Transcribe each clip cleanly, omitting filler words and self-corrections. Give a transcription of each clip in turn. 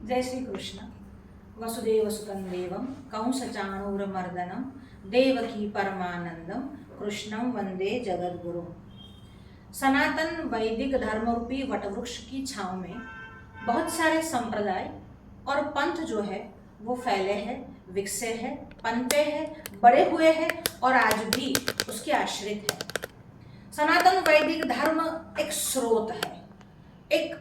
जय श्री कृष्ण। वसुदेवसुतं देवं कंसचाणूरमर्दनं देवकी परमानंदम कृष्णं वंदे जगद्गुरु। सनातन वैदिक धर्म रूपी वटवृक्ष की छांव में बहुत सारे संप्रदाय और पंथ जो है वो फैले हैं, विकसे हैं, पनपे हैं, बड़े हुए हैं और आज भी उसके आश्रित है। सनातन वैदिक धर्म एक स्रोत है, एक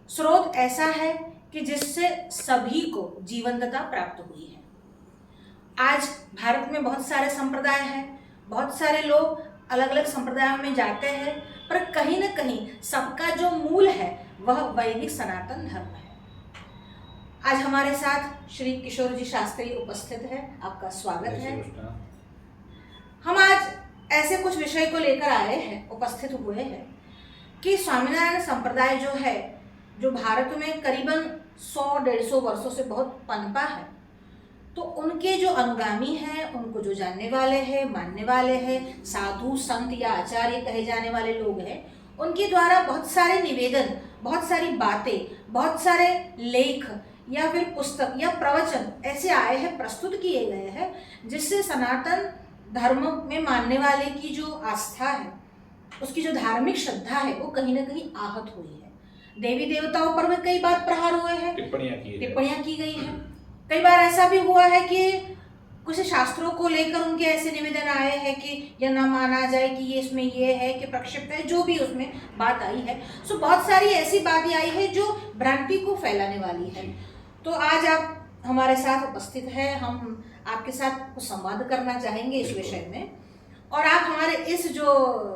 स्रोत ऐसा है कि जिससे सभी को जीवंतता प्राप्त हुई है। आज भारत में बहुत सारे संप्रदाय हैं, बहुत सारे लोग अलग अलग संप्रदायों में जाते हैं, पर कहीं ना कहीं सबका जो मूल है वह वैदिक सनातन धर्म है। आज हमारे साथ श्री किशोर जी शास्त्री उपस्थित है, आपका स्वागत है। हम आज ऐसे कुछ विषय को लेकर आए हैं, उपस्थित हुए हैं कि स्वामीनारायण संप्रदाय जो है, जो भारत में करीबन 100-150 वर्षों से बहुत पनपा है, तो उनके जो अनुगामी हैं, उनको जो जानने वाले हैं, मानने वाले हैं, साधु संत या आचार्य कहे जाने वाले लोग हैं, उनके द्वारा बहुत सारे निवेदन, बहुत सारी बातें, बहुत सारे लेख या फिर पुस्तक या प्रवचन ऐसे आए हैं, प्रस्तुत किए गए हैं, जिससे सनातन धर्म में मानने वाले की जो आस्था है, उसकी जो धार्मिक श्रद्धा है, वो कहीं ना कहीं आहत हुई है। देवी देवताओं पर भी कई बार प्रहार हुए हैं, टिप्पणियां की गई हैं। कई बार ऐसा भी हुआ है कि कुछ शास्त्रों को लेकर उनके ऐसे निवेदन आए हैं कि यह ना माना जाए कि ये इसमें ये है कि प्रक्षिप्त है, जो भी उसमें बात आई है। सो बहुत सारी ऐसी बातें आई है जो भ्रांति को फैलाने वाली है। तो आज आप हमारे साथ उपस्थित है, हम आपके साथ कुछ संवाद करना चाहेंगे इस विषय में, और आप हमारे इस जो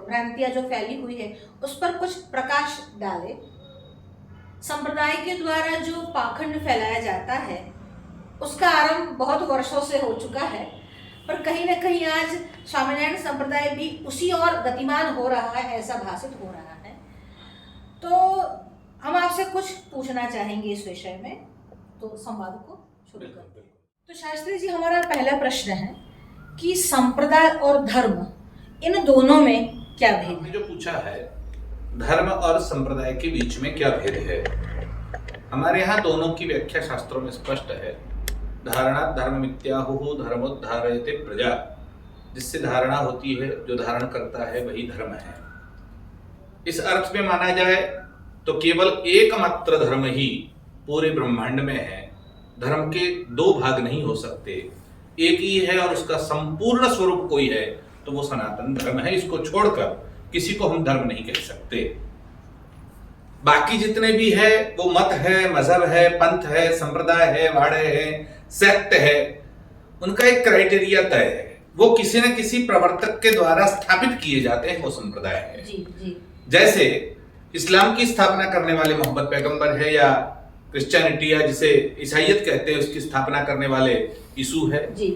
भ्रांतियां जो फैली हुई है उस पर कुछ प्रकाश डालें। संप्रदाय के द्वारा जो पाखंड फैलाया जाता है उसका आरंभ बहुत वर्षों से हो चुका है, पर कहीं ना कहीं आज स्वामीनारायण संप्रदाय भी उसी ओर गतिमान हो रहा है, ऐसा भाषित हो रहा है। तो हम आपसे कुछ पूछना चाहेंगे इस विषय में, तो संवाद को शुरू करते हैं। तो शास्त्री जी, हमारा पहला प्रश्न है कि संप्रदाय और धर्म, इन दोनों में क्या भेद है? जो पूछा है धर्म और संप्रदाय के बीच में क्या भेद है, हमारे यहाँ दोनों की व्याख्या शास्त्रों में स्पष्ट है। धारणा धर्म मिथ्याहुः धर्मोद्धारयते प्रजा, जिससे धारणा होती है, जो धारण करता है वही धर्म है। इस अर्थ में माना जाए तो केवल एकमात्र धर्म ही पूरे ब्रह्मांड में है। धर्म के दो भाग नहीं हो सकते, एक ही है और उसका संपूर्ण स्वरूप कोई है तो वो सनातन धर्म है। इसको छोड़कर किसी को हम धर्म नहीं कह सकते। बाकी जितने भी है वो मत है, मजहब है, पंथ है, संप्रदाय है, वाड़े है, सेक्ट है, उनका एक क्राइटेरिया तय है, वो किसी न किसी प्रवर्तक के द्वारा स्थापित किए जाते हैं, वो संप्रदाय है। जी। जैसे इस्लाम की स्थापना करने वाले मोहम्मद पैगंबर है, या क्रिश्चियनिटी या जिसे ईसाईयत कहते हैं उसकी स्थापना करने वाले यीशु है। जी।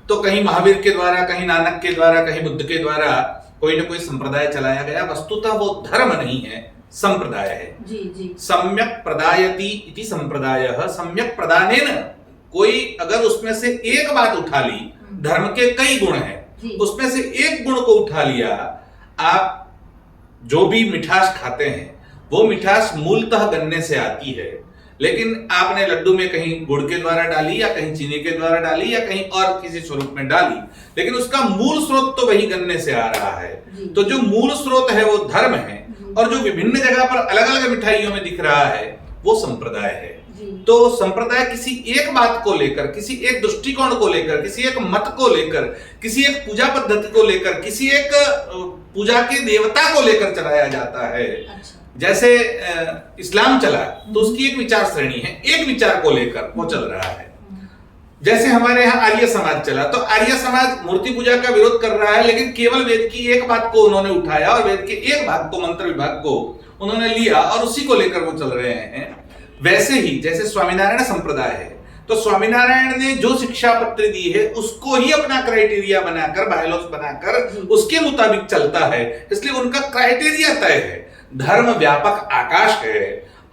तो कहीं महावीर के द्वारा, कहीं नानक के द्वारा, कहीं बुद्ध के द्वारा कोई न कोई संप्रदाय चलाया गया। वस्तुतः वो धर्म नहीं है, संप्रदाय है। जी। सम्यक प्रदायति इति संप्रदायः। सम्यक प्रदानेन, कोई अगर उसमें से एक बात उठा ली, धर्म के कई गुण हैं, उसमें से एक गुण को उठा लिया, आप जो भी मिठास खाते हैं वो मिठास मूलतः गन्ने से आती है, लेकिन आपने लड्डू में कहीं गुड़ के द्वारा डाली, या कहीं चीनी के द्वारा डाली, या कहीं और किसी स्वरूप में डाली, लेकिन उसका मूल स्रोत तो वही गन्ने से आ रहा है। तो जो मूल स्रोत है वो धर्म है, और जो विभिन्न जगह पर अलग अलग मिठाइयों में दिख रहा है वो संप्रदाय है। तो संप्रदाय किसी एक बात को लेकर, किसी एक दृष्टिकोण को लेकर, किसी एक मत को लेकर, किसी एक पूजा पद्धति को लेकर, किसी एक पूजा के देवता को लेकर चलाया जाता है। जैसे इस्लाम चला तो उसकी एक विचार श्रेणी है, एक विचार को लेकर वो चल रहा है। जैसे हमारे यहाँ आर्य समाज चला तो आर्य समाज मूर्ति पूजा का विरोध कर रहा है, लेकिन केवल वेद की एक बात को उन्होंने उठाया और वेद के एक भाग को, मंत्र विभाग को उन्होंने लिया और उसी को लेकर वो चल रहे हैं। वैसे ही जैसे स्वामीनारायण संप्रदाय है, तो स्वामीनारायण ने जो शिक्षा पत्र दी है उसको ही अपना क्राइटेरिया बनाकर, बायलॉज बनाकर उसके मुताबिक चलता है, इसलिए उनका क्राइटेरिया तय है। धर्म व्यापक आकाश है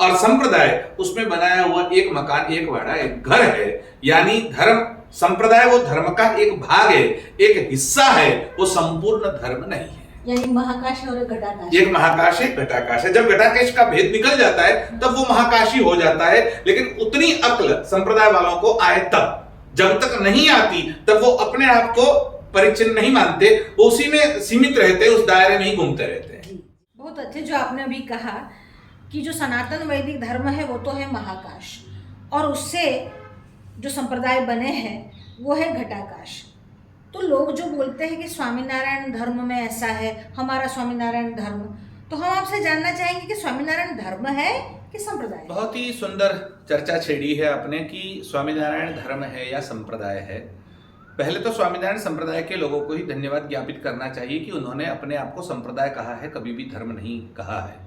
और संप्रदाय उसमें बनाया हुआ एक मकान, एक वाड़ा, एक घर है। यानी धर्म, संप्रदाय वो धर्म का एक भाग है, एक हिस्सा है, वो संपूर्ण धर्म नहीं है। यानी महाकाश और घटाकाश। एक महाकाश है, घटाकाश है। जब घटाकाश का भेद निकल जाता है तब वो महाकाशी हो जाता है। लेकिन उतनी अक्ल संप्रदाय वालों को आए तब, जब तक नहीं आती तब वो अपने आप को परिचिन नहीं मानते, वो उसी में सीमित रहते, उस दायरे में ही घूमते रहते हैं। बहुत अच्छे जो आपने अभी कहा कि जो सनातन वैदिक धर्म है वो तो है महाकाश, और उससे जो संप्रदाय बने हैं वो है घटाकाश। तो लोग जो बोलते हैं कि स्वामीनारायण धर्म में ऐसा है, हमारा स्वामीनारायण धर्म, तो हम आपसे जानना चाहेंगे कि स्वामीनारायण धर्म है कि संप्रदाय? बहुत ही सुंदर चर्चा छेड़ी है आपने कि स्वामीनारायण धर्म है या संप्रदाय है। पहले तो स्वामीनारायण संप्रदाय के लोगों को ही धन्यवाद ज्ञापित करना चाहिए कि उन्होंने अपने आप को संप्रदाय कहा है, कभी भी धर्म नहीं कहा है।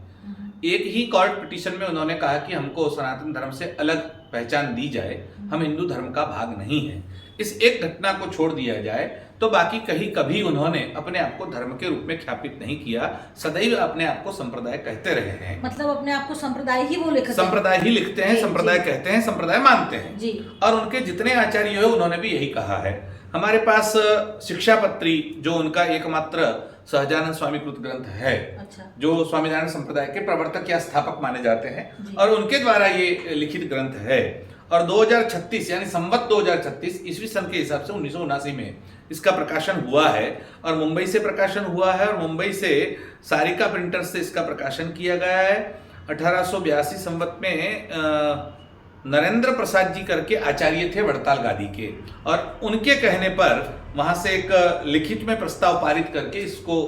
एक ही कोर्ट पिटीशन में उन्होंने कहा कि हमको सनातन धर्म से अलग पहचान दी जाए, हम हिंदू धर्म का भाग नहीं है। इस एक घटना को छोड़ दिया जाए तो बाकी कहीं कभी उन्होंने अपने आप को धर्म के रूप में ख्यापित नहीं किया, सदैव अपने आप को संप्रदाय कहते रहे हैं। मतलब अपने आप को संप्रदाय ही वो लिखते हैं, संप्रदाय ही लिखते हैं, संप्रदाय कहते हैं, संप्रदाय मानते हैं जी। और उनके जितने आचार्य हुए उन्होंने भी यही कहा है। हमारे पास शिक्षापत्री जो उनका एकमात्र सहजानंद स्वामी कृत ग्रंथ है, अच्छा। जो स्वामीनारायण संप्रदाय के प्रवर्तक या स्थापक माने जाते हैं और उनके द्वारा ये लिखित ग्रंथ है। और 2036 यानी संवत 2036 ईस्वी सन के हिसाब से 1979 में इसका प्रकाशन हुआ है और मुंबई से प्रकाशन हुआ है और मुंबई से सारिका प्रिंटर्स से इसका प्रकाशन किया गया है। 1882 संवत में नरेंद्र प्रसाद जी करके आचार्य थे वड़ताल गादी के, और उनके कहने पर वहां से एक लिखित में प्रस्ताव पारित करके इसको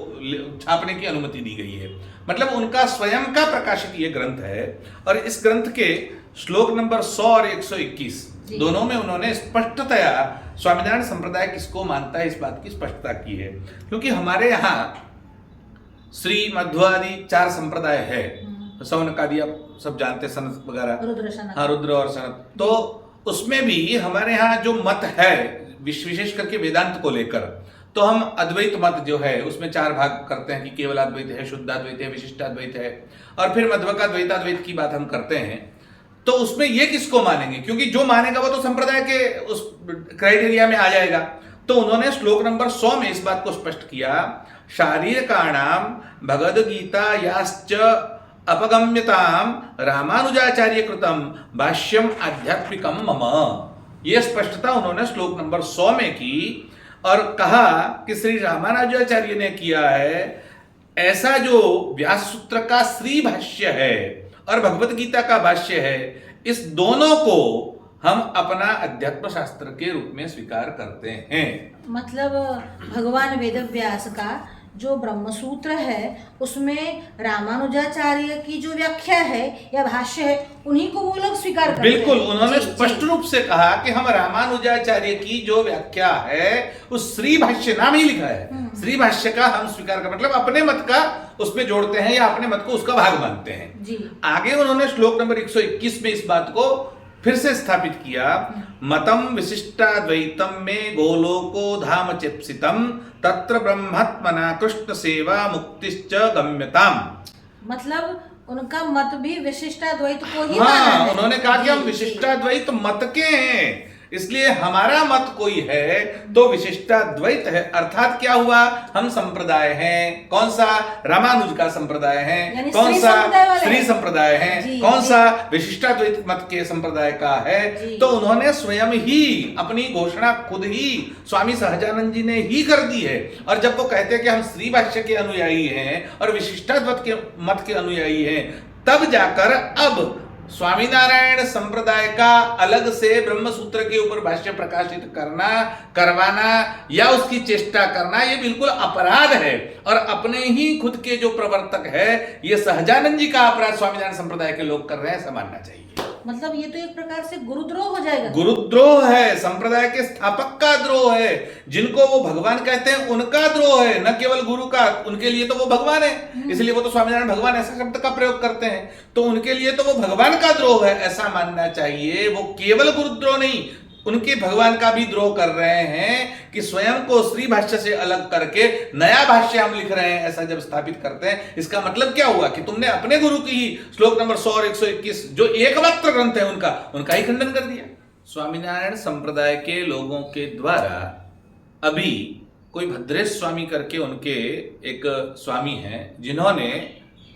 छापने की अनुमति दी गई है। मतलब उनका स्वयं का प्रकाशित ये ग्रंथ है और इस ग्रंथ के श्लोक नंबर 100 और 121 दोनों में उन्होंने स्पष्टतया स्वामीनारायण संप्रदाय किसको मानता है इस बात की स्पष्टता की है। क्योंकि हमारे यहाँ श्री मध्व आदि 4 संप्रदाय है, सौनक आदि आप सब जानते, सनत वगैरह, हाँ, रुद्र और सनत। तो उसमें भी हमारे यहाँ जो मत है विशेष करके वेदांत को लेकर, तो हम अद्वैत मत जो है उसमें 4 भाग करते हैं कि केवल अद्वैत है, शुद्धाद्वैत है, विशिष्टाद्वैत है, और फिर मध्व का द्वैताद्वैत की बात हम करते हैं। तो उसमें ये किसको मानेंगे, क्योंकि जो मानेगा वो तो संप्रदाय के उस क्राइटेरिया में आ जाएगा। तो उन्होंने श्लोक नंबर 100 में इस बात को स्पष्ट किया, शारीरकाणाम भगवद गीता याश्च अपगम्यताम रामानुजाचार्य कृतम भाष्यम आध्यात्मिकम मम। ये स्पष्टता उन्होंने श्लोक नंबर 100 में की और कहा कि श्री रामानुजाचार्य ने किया है। ऐसा जो व्यास सूत्र का श्री भाष्य है और भगवत गीता का भाष्य है, इस दोनों को हम अपना अध्यात्म शास्त्र के रूप में स्वीकार करते हैं। मतलब भगवान वेदव्यास का जो ब्रह्मसूत्र है उसमें रामानुजाचार्य की जो व्याख्या है या भाष्य है उन्हीं को वो लोग स्वीकार करते हैं। बिल्कुल, उन्होंने स्पष्ट रूप से कहा कि हम रामानुजाचार्य की जो व्याख्या है उस श्री भाष्य नाम ही लिखा है, श्री भाष्य का हम स्वीकार कर, मतलब अपने मत का उसमें जोड़ते हैं या अपने मत को उसका भाग मानते हैं जी। आगे उन्होंने श्लोक नंबर 121 में इस बात को फिर से स्थापित किया, मतम विशिष्टाद्वैतम में गोलोको धाम चेप्सितम तत्र ब्रह्मात्मना कृष्ण सेवा मुक्तिश्च गम्यताम। मतलब उनका मत भी विशिष्टाद्वैत को ही माना है। उन्होंने कहा कि हम विशिष्टाद्वैत मत के हैं, इसलिए हमारा मत कोई है तो विशिष्टाद्वैत है। अर्थात क्या हुआ, हम संप्रदाय हैं। कौन सा, रामानुज का संप्रदाय है, कौन सा श्री संप्रदाय है, कौन सा विशिष्टाद्वैत मत के संप्रदाय का है। तो उन्होंने स्वयं ही अपनी घोषणा खुद ही स्वामी सहजानंद जी ने ही कर दी है। और जब वो कहते हैं कि हम श्री भाष्य के अनुयायी हैं और विशिष्टाद्वैत के मत के अनुयायी हैं, तब जाकर अब स्वामीनारायण संप्रदाय का अलग से ब्रह्म सूत्र के ऊपर भाष्य प्रकाशित करना, करवाना या उसकी चेष्टा करना, ये बिल्कुल अपराध है। और अपने ही खुद के जो प्रवर्तक है, ये सहजानंद जी का अपराध स्वामीनारायण संप्रदाय के लोग कर रहे हैं, ऐसा मानना चाहिए। मतलब ये तो एक प्रकार से गुरुद्रोह हो जाएगा। गुरुद्रोह है, संप्रदाय के स्थापक का द्रोह है। जिनको वो भगवान कहते हैं उनका द्रोह है, न केवल गुरु का। उनके लिए तो वो भगवान है, इसलिए वो तो स्वामीनारायण भगवान ऐसा शब्द का प्रयोग करते हैं, तो उनके लिए तो वो भगवान का द्रोह है, ऐसा मानना चाहिए। वो केवल गुरुद्रोह नहीं, उनके भगवान का भी द्रोह कर रहे हैं कि स्वयं को श्री भाष्य से अलग करके नया भाष्य हम लिख रहे हैं, ऐसा जब स्थापित करते हैं। इसका मतलब क्या हुआ कि तुमने अपने गुरु की ही श्लोक नंबर 100 और 121 जो एकमात्र ग्रंथ है उनका ही खंडन कर दिया। स्वामीनारायण संप्रदाय के लोगों के द्वारा अभी कोई भद्रेश स्वामी करके उनके एक स्वामी हैं जिन्होंने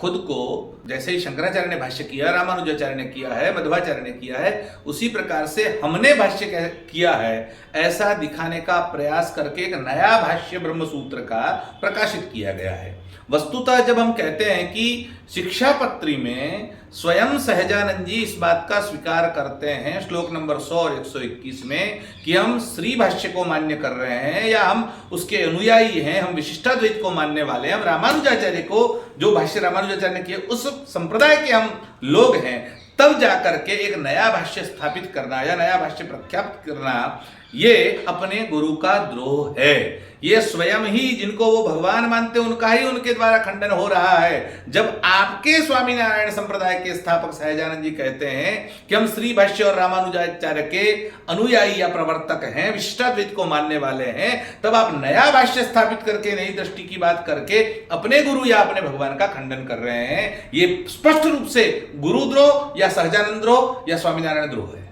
खुद को जैसे ही शंकराचार्य ने भाष्य किया, रामानुजाचार्य ने किया है, मध्वाचार्य ने किया है, उसी प्रकार से हमने भाष्य किया है, ऐसा दिखाने का प्रयास करके एक नया भाष्य ब्रह्मसूत्र का प्रकाशित किया गया है। वस्तुतः जब हम कहते हैं कि शिक्षापत्री में स्वयं सहजानंद जी इस बात का स्वीकार करते हैं श्लोक नंबर 100 और 121 में कि हम श्री भाष्य को मान्य कर रहे हैं या हम उसके अनुयायी हैं, हम विशिष्टाद्वैत को मानने वाले हैं, हम रामानुजाचार्य को जो भाष्य रामानुजाचार्य ने किया उस संप्रदाय के हम लोग हैं, तब जाकर के एक नया भाष्य स्थापित करना या नया भाष्य प्रख्यापित करना ये अपने गुरु का द्रोह है। ये स्वयं ही जिनको वो भगवान मानते हैं उनका ही उनके द्वारा खंडन हो रहा है। जब आपके स्वामीनारायण संप्रदाय के स्थापक सहजानंद जी कहते हैं कि हम श्री भाष्य और रामानुजाचार्य के अनुयायी या प्रवर्तक हैं, विशिष्टाद्वैत को मानने वाले हैं, तब आप नया भाष्य स्थापित करके नई दृष्टि की बात करके अपने गुरु या अपने भगवान का खंडन कर रहे हैं। ये स्पष्ट रूप से गुरुद्रोह या सहजानंद द्रोह या स्वामीनारायण द्रोह है।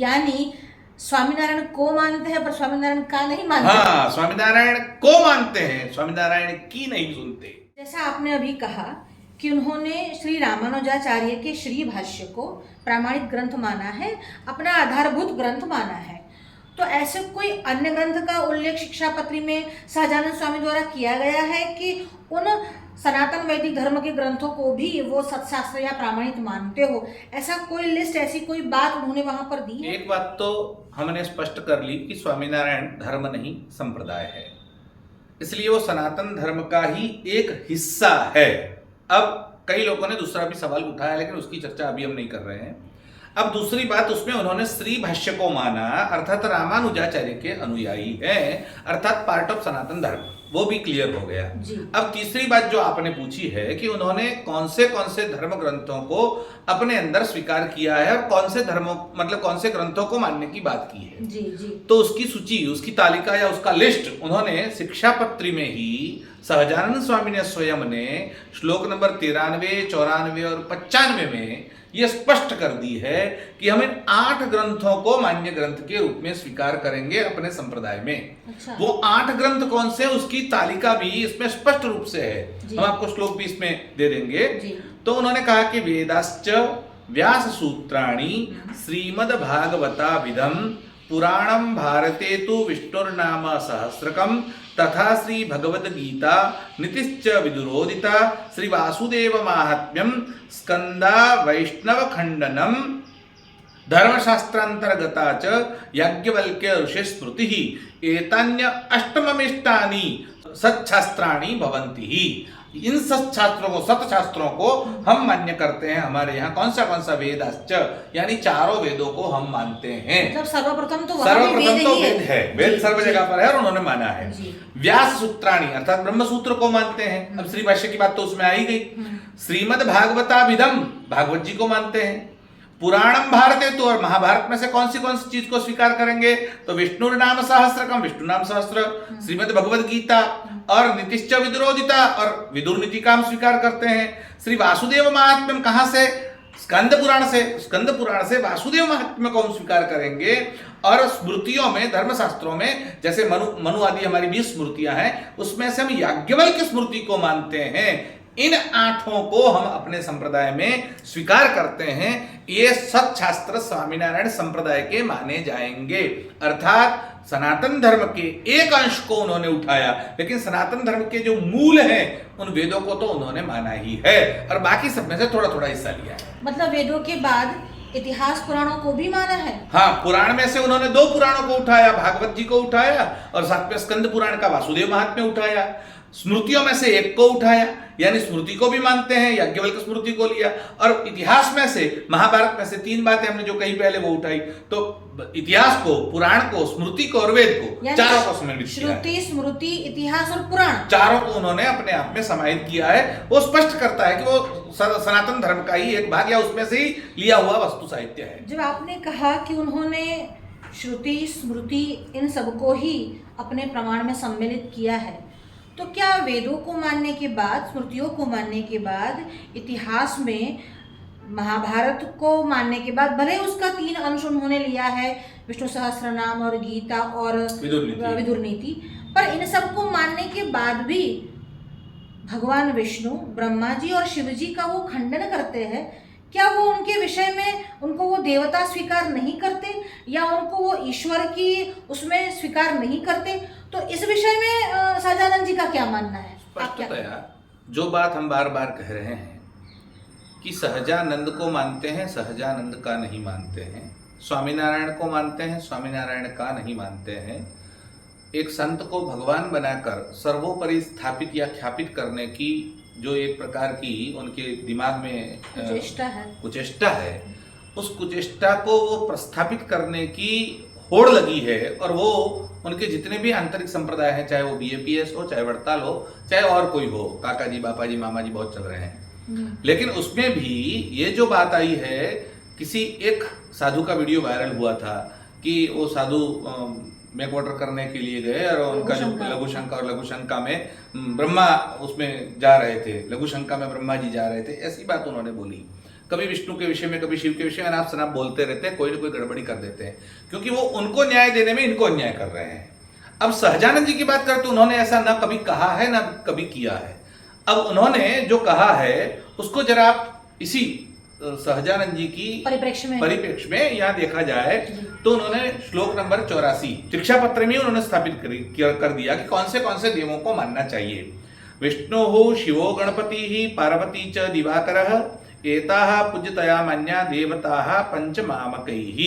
यानी स्वामीनारायण को मानते हैं पर स्वामीनारायण का नहीं मानते। हाँ, स्वामीनारायण को मानते हैं, स्वामीनारायण की नहीं सुनते। जैसा आपने अभी कहा कि उन्होंने श्री रामानुजाचार्य के श्री भाष्य को प्रामाणिक ग्रंथ माना है, अपना आधारभूत ग्रंथ माना है, तो ऐसे कोई अन्य ग्रंथ का उल्लेख शिक्षापत्री में सहजानंद स्वामी द्वारा किया गया है कि उन सनातन वैदिक धर्म के ग्रंथों को भी वो सत्शास्त्र या प्रामाणिक मानते हो? ऐसा कोई लिस्ट, ऐसी कोई बात उन्होंने वहां पर दी है? एक बात तो हमने स्पष्ट कर ली कि स्वामीनारायण धर्म नहीं संप्रदाय है, इसलिए वो सनातन धर्म का ही एक हिस्सा है। अब कई लोगों ने दूसरा भी सवाल उठाया, लेकिन उसकी चर्चा अभी हम नहीं कर रहे हैं। अब दूसरी बात, उसमें उन्होंने श्री भाष्य को माना, अर्थात रामानुजाचार्य के अनुयायी हैं, अर्थात पार्ट ऑफ सनातन धर्म, वो भी क्लियर हो गया। अब तीसरी बात जो आपने पूछी है कि उन्होंने कौन से धर्म ग्रंथों को अपने अंदर स्वीकार किया है और कौन से धर्मों मतलब कौन से ग्रंथों को मानने की बात की है, जी। तो उसकी सूची, उसकी तालिका या उसका लिस्ट उन्होंने शिक्षापत्री में ही सहजानंद स्वामी ने स्वयं ने श्लोक नंबर 93, 94 और 95 में ये स्पष्ट कर दी है कि हम इन 8 ग्रंथों को मान्य ग्रंथ के रूप में स्वीकार करेंगे अपने संप्रदाय में। अच्छा। वो 8 ग्रंथ कौन से, उसकी तालिका भी इसमें स्पष्ट रूप से है, हम आपको श्लोक भी इसमें दे देंगे। तो उन्होंने कहा कि वेदाश्च व्यास सूत्राणि श्रीमद् भागवता विदम पुराणम भारते तु विष्णुर्नाम सहस्रकम तथा श्री भगवद गीता नीतिश्च विदुरोदिता श्री वासुदेव माहात्म्यम स्कंदा वैष्णव खंडनम धर्मशास्त्रांतर्गता च याज्ञवल्क्य ऋषि स्मृति एतान्य अष्टममिष्टानि सत्शास्त्राणि भवन्ति ही। इन सत्शास्त्रों को, सतशास्त्रों को हम मान्य करते हैं। हमारे यहाँ कौन सा वेदाश्च, यानी चारों वेदों को हम मानते हैं। मतलब सर्वप्रथम तो वेद है, वेद सर्व जगह पर है और उन्होंने माना है। व्यास सूत्राणी अर्थात ब्रह्म सूत्र को मानते हैं। अब श्री भाष्य की बात तो उसमें आई गई। श्रीमद् भागवताभिधम, भागवत जी को मानते हैं। पुराणम भारते तो, और महाभारत में से कौन सी चीज को स्वीकार करेंगे, तो विष्णु नाम सहस्रकम, विष्णु नाम सहस्त्र, श्रीमद् भगवद गीता और नीतिश्च विदुरोदिता, और विदुर नीति का हम स्वीकार करते हैं। श्री वासुदेव महात्म्यम कहां से, स्कंद पुराण से, स्कंद पुराण से वासुदेव महात्म्य को हम स्वीकार करेंगे। और स्मृतियों में, धर्मशास्त्रों में जैसे मनु आदि हमारी 20 स्मृतियां हैं, उसमें से हम याज्ञवल्क्य स्मृति को मानते हैं। इन 8 को हम अपने संप्रदाय में स्वीकार करते हैं। ये सत्शास्त्र स्वामीनारायण संप्रदाय के माने जाएंगे। अर्थात सनातन धर्म के एक अंश को उन्होंने उठाया, लेकिन सनातन धर्म के जो मूल हैं उन वेदों को तो उन्होंने माना ही है, और बाकी सब में से थोड़ा थोड़ा हिस्सा लिया है। मतलब वेदों के बाद इतिहास पुराणों को भी माना है। हाँ, पुराण में से उन्होंने 2 पुराणों को उठाया, भागवत जी को उठाया और साथ में स्कंद पुराण का वासुदेव महात्म्य उठाया। स्मृतियों में से एक को उठाया, यानी स्मृति को भी मानते हैं, याज्ञवल्क्य स्मृति को लिया, और इतिहास में से, महाभारत में से 3 बातें हमने जो कही पहले वो उठाई। तो इतिहास को, पुराण को, स्मृति को और वेद को, चारों को सम्मिलित किया है। श्रुति, स्मृति, इतिहास और पुराण, चारों को उन्होंने अपने आप में समाहित किया है। वो स्पष्ट करता है कि वो सनातन धर्म का ही एक भाग या उसमें से ही लिया हुआ वस्तु साहित्य है। जब आपने कहा कि उन्होंने श्रुति, स्मृति इन सबको ही अपने प्रमाण में सम्मिलित किया है, तो क्या वेदों को मानने के बाद, स्मृतियों को मानने के बाद, इतिहास में महाभारत को मानने के बाद, भले उसका 3 अंश उन्होंने लिया है, विष्णु सहस्त्रनाम और गीता और विदुर नीति, पर इन सबको मानने के बाद भी भगवान विष्णु, ब्रह्मा जी और शिव जी का वो खंडन करते हैं। क्या वो उनके विषय में उनको वो देवता स्वीकार नहीं करते या उनको वो ईश्वर की उसमें स्वीकार नहीं करते? तो इस विषय में सहजानंद जी का क्या मानना है? आप क्या स्पष्टतया जो बात हम बार बार कह रहे हैं कि सहजानंद को मानते हैं, सहजानंद का नहीं मानते हैं, स्वामीनारायण को मानते हैं, स्वामीनारायण का नहीं मानते हैं। एक संत को भगवान बनाकर सर्वोपरि स्थापित या ख्यापित करने की जो एक प्रकार की उनके दिमाग में कुचेष्टा है, उस कुचेष्टा को वो प्रस्थापित करने की होड़ लगी है। और वो उनके जितने भी आंतरिक संप्रदाय हैं, चाहे वो BAPS हो, चाहे वड़ताल हो, चाहे और कोई हो, काका जी, बापा जी, मामा जी बहुत चल रहे हैं, लेकिन उसमें भी ये जो बात आई है, किसी एक साधु का वीडियो वायरल हुआ था कि वो साधु मेकवाटर करने के लिए गए और उनका जो लघु शंका और लघु शंका में ब्रह्मा उसमें जा रहे थे, लघु शंका में ब्रह्मा जी जा रहे थे, ऐसी बात उन्होंने बोली। कभी विष्णु के विषय में, कभी शिव के विषय में अनाप शनाप बोलते रहते हैं, कोई ना कोई गड़बड़ी कर देते हैं, क्योंकि वो उनको न्याय देने में इनको अन्याय कर रहे हैं। अब सहजानंद जी की बात करते, उन्होंने ऐसा ना कभी कहा है ना कभी किया है। अब उन्होंने जो कहा है उसको जरा आप इसी सहजानंद जी की परिप्रेक्ष्य में यहाँ देखा जाए तो उन्होंने श्लोक नंबर 84 शिक्षा पत्र में उन्होंने स्थापित कर दिया कि कौन से देवों को मानना चाहिए। विष्णु शिवो गणपति पार्वती च दिवाकर एताः पूज्यतया मान्या देवताः पंचमामकैः।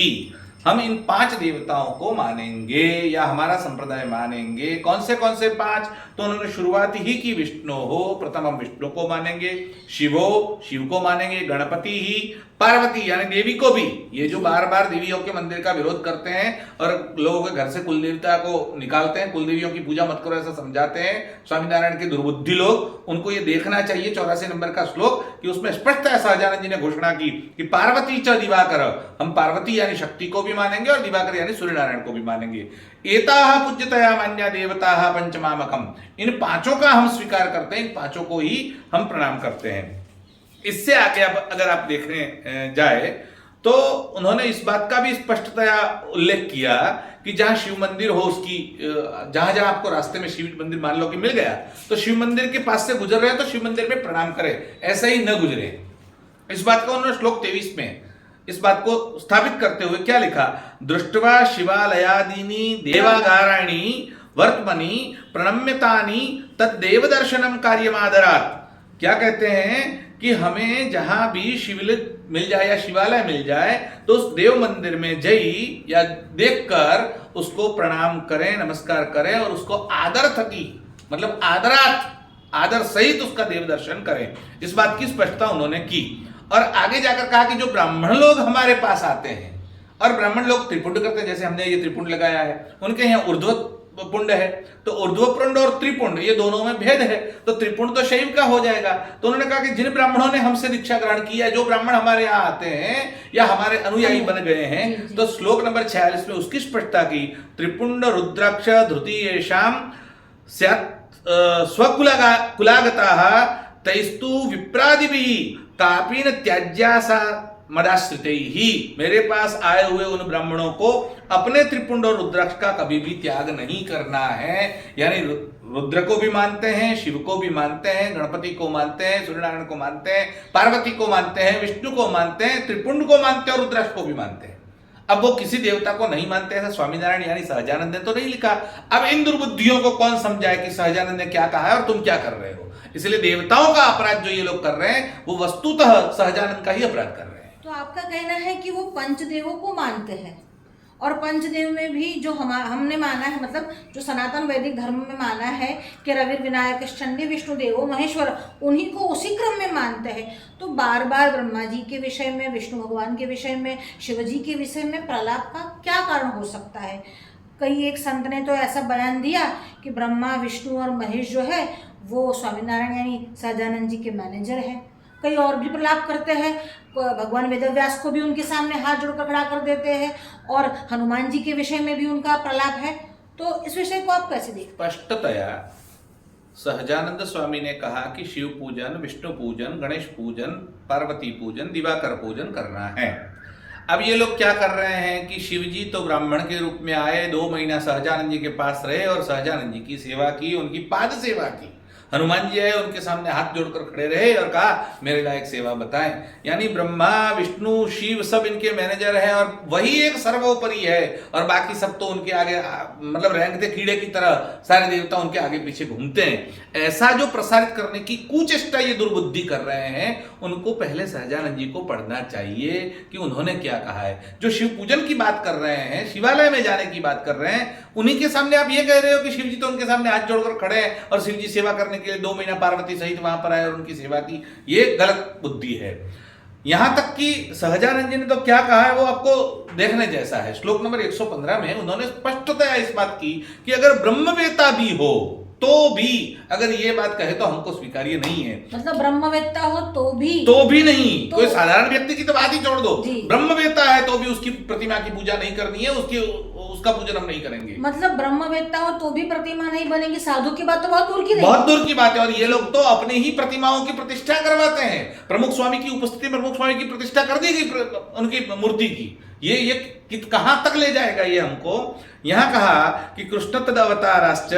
हम इन 5 देवताओं को मानेंगे या हमारा संप्रदाय मानेंगे। कौन से 5? तो उन्होंने शुरुआत ही की, विष्णु हो, प्रथम हम विष्णु को मानेंगे, शिवो, शिव को मानेंगे, गणपति ही, पार्वती यानी देवी को भी। ये जो बार बार देवियों के मंदिर का विरोध करते हैं और लोगों के घर से कुल देवता को निकालते हैं, कुल देवियों की पूजा मत करो ऐसा समझाते हैं स्वामीनारायण के दुर्बुद्धि लोग, उनको ये देखना चाहिए 84 नंबर का श्लोक कि उसमें स्पष्ट सहजानंद जी ने घोषणा की कि पार्वती च दिवाकर, हम पार्वती यानी शक्ति को भी मानेंगे और दिवाकर यानी सूर्यनारायण को भी मानेंगे। एताः पूज्यतया मान्या देवताः पंचमामकम, इन 5 का हम स्वीकार करते हैं, इन 5 को ही हम प्रणाम करते हैं। इससे आगे अब अगर आप देखने जाए तो उन्होंने इस बात का भी स्पष्टतया उल्लेख किया कि जहां शिव मंदिर हो उसकी जहां जहां आपको रास्ते में शिव मंदिर मान लो कि मिल गया तो शिव मंदिर के पास से गुजर रहे हैं तो शिव मंदिर में प्रणाम करें, ऐसा ही न गुजरे। इस बात का उन्होंने श्लोक 23 में इस बात को स्थापित करते हुए क्या लिखा? दृष्टवा शिवालयादीनि देवागाराणि वर्तमनि प्रणम्यतानि तद्देव दर्शनम कार्यमादरात्। क्या कहते हैं कि हमें जहां भी शिवलिंग मिल जाए या शिवालय मिल जाए तो उस देव मंदिर में जाई या देखकर उसको प्रणाम करें, नमस्कार करें और उसको आदर थकी मतलब आदर सहित उसका देव दर्शन करें। इस बात की स्पष्टता उन्होंने की और आगे जाकर कहा कि जो ब्राह्मण लोग हमारे पास आते हैं और ब्राह्मण लोग त्रिपुंड करते हैं, जैसे हमने ये त्रिपुंड लगाया है, उनके यहाँ ऊर्ध्व पुंड है, तो ऊर्ध्वपुंड और त्रिपुंड ये दोनों में भेद है, तो त्रिपुंड तो शैव का हो जाएगा। तो उन्होंने कहा कि जिन ब्राह्मणों ने हमसे दीक्षा ग्रहण किया, जो ब्राह्मण हमारे यहाँ आते हैं या हमारे अनुयायी बन गए हैं, तो श्लोक नंबर 46 में उसकी स्पष्टता की, त्रिपुंड रुद्राक्ष धृतीयेषां स्वकुलागताः तैस्तु विप्रादिभिः कापि न त्याज्या सा मदाश्रिते ही। मेरे पास आए हुए उन ब्राह्मणों को अपने त्रिपुंड और रुद्राक्ष का कभी भी त्याग नहीं करना है। यानी रुद्र को भी मानते हैं, शिव को भी मानते हैं, गणपति को मानते हैं, सूर्यनारायण को मानते हैं, पार्वती को मानते हैं, विष्णु को मानते हैं, त्रिपुंड को मानते हैं और रुद्राक्ष को भी मानते हैं। अब वो किसी देवता को नहीं मानते, ऐसा स्वामीनारायण यानी सहजानंद ने तो नहीं लिखा। अब इन दुर्बुद्धियों को कौन समझाए कि सहजानंद ने क्या कहा है और तुम क्या कर रहे हो। इसलिए देवताओं का अपराध जो ये लोग कर रहे हैं वो वस्तुतः सहजानंद का ही अपराध कर रहे हैं। तो आपका कहना है कि वो पंचदेवों को मानते हैं और पंचदेव में भी जो हमने माना है, मतलब जो सनातन वैदिक धर्म में माना है कि रवि विनायक चंडी विष्णु देवो महेश्वर, उन्हीं को उसी क्रम में मानते हैं। तो बार बार ब्रह्मा जी के विषय में, विष्णु भगवान के विषय में, शिव जी के विषय में प्रलाप का क्या कारण हो सकता है? कई एक संत ने तो ऐसा बयान दिया कि ब्रह्मा विष्णु और महेश जो है वो स्वामीनारायण यानी सहजानंद जी के मैनेजर हैं। कई और भी प्रलाप करते हैं, भगवान वेदव्यास को भी उनके सामने हाथ जोड़कर खड़ा कर देते हैं और हनुमान जी के विषय में भी उनका प्रलाप है। तो इस विषय को आप कैसे देखते? स्पष्टतया सहजानंद स्वामी ने कहा कि शिव पूजन, विष्णु पूजन, गणेश पूजन, पार्वती पूजन, दिवाकर पूजन करना है। अब ये लोग क्या कर रहे हैं कि शिव जी तो ब्राह्मण के रूप में आए, 2 महीना सहजानंद जी के पास रहे और सहजानंद जी की सेवा की, उनकी पाद सेवा की। हनुमान जी आए, उनके सामने हाथ जोड़कर खड़े रहे और कहा मेरे लायक सेवा बताएं। यानी ब्रह्मा विष्णु शिव सब इनके मैनेजर हैं और वही एक सर्वोपरि है और बाकी सब तो उनके आगे मतलब रेंगते कीड़े की तरह सारे देवता उनके आगे पीछे घूमते हैं। ऐसा जो प्रसारित करने की कुचेष्टा ये दुर्बुद्धि कर रहे हैं, उनको पहले सहजानंद जी को पढ़ना चाहिए कि उन्होंने क्या कहा है। जो शिव पूजन की बात कर रहे हैं, शिवालय में जाने की बात कर रहे हैं, उन्हीं के सामने आप ये कह रहे हो कि शिव जी तो उनके सामने हाथ जोड़कर खड़े हैं और शिव जी सेवा करने के लिए 2 महीना पार्वती सहित वहां पर आए और उनकी सेवा की। ये गलत बुद्धि है। यहां तक कि सहजानंद जी ने तो क्या कहा है वो आपको देखने जैसा है। श्लोक नंबर 115 में उन्होंने स्पष्टतया इस बात की कि अगर ब्रह्मवेता भी हो तो भी अगर ये बात कहे तो हमको स्वीकार्य नहीं है। मतलब ब्रह्मवेत्ता हो तो भी नहीं तो कोई साधारण व्यक्ति की तो बात ही छोड़ दो, जी। ब्रह्मवेता है तो भी उसकी प्रतिमा की पूजा नहीं करनी है, उसका पूजन हम नहीं करेंगे। मतलब ब्रह्मवेत्ता हो तो भी प्रतिमा नहीं बनेगी, साधु की बात तो बहुत दूर की नहीं। बहुत दूर की बात है। और ये लोग तो अपने ही प्रतिमाओं की प्रतिष्ठा करवाते हैं। प्रमुख स्वामी की उपस्थिति, प्रमुख स्वामी की प्रतिष्ठा कर दी गई उनकी मूर्ति की। ये कहां तक ले जाएगा ये हमको। यहां कहा कि कृष्ण तद अवताराश्च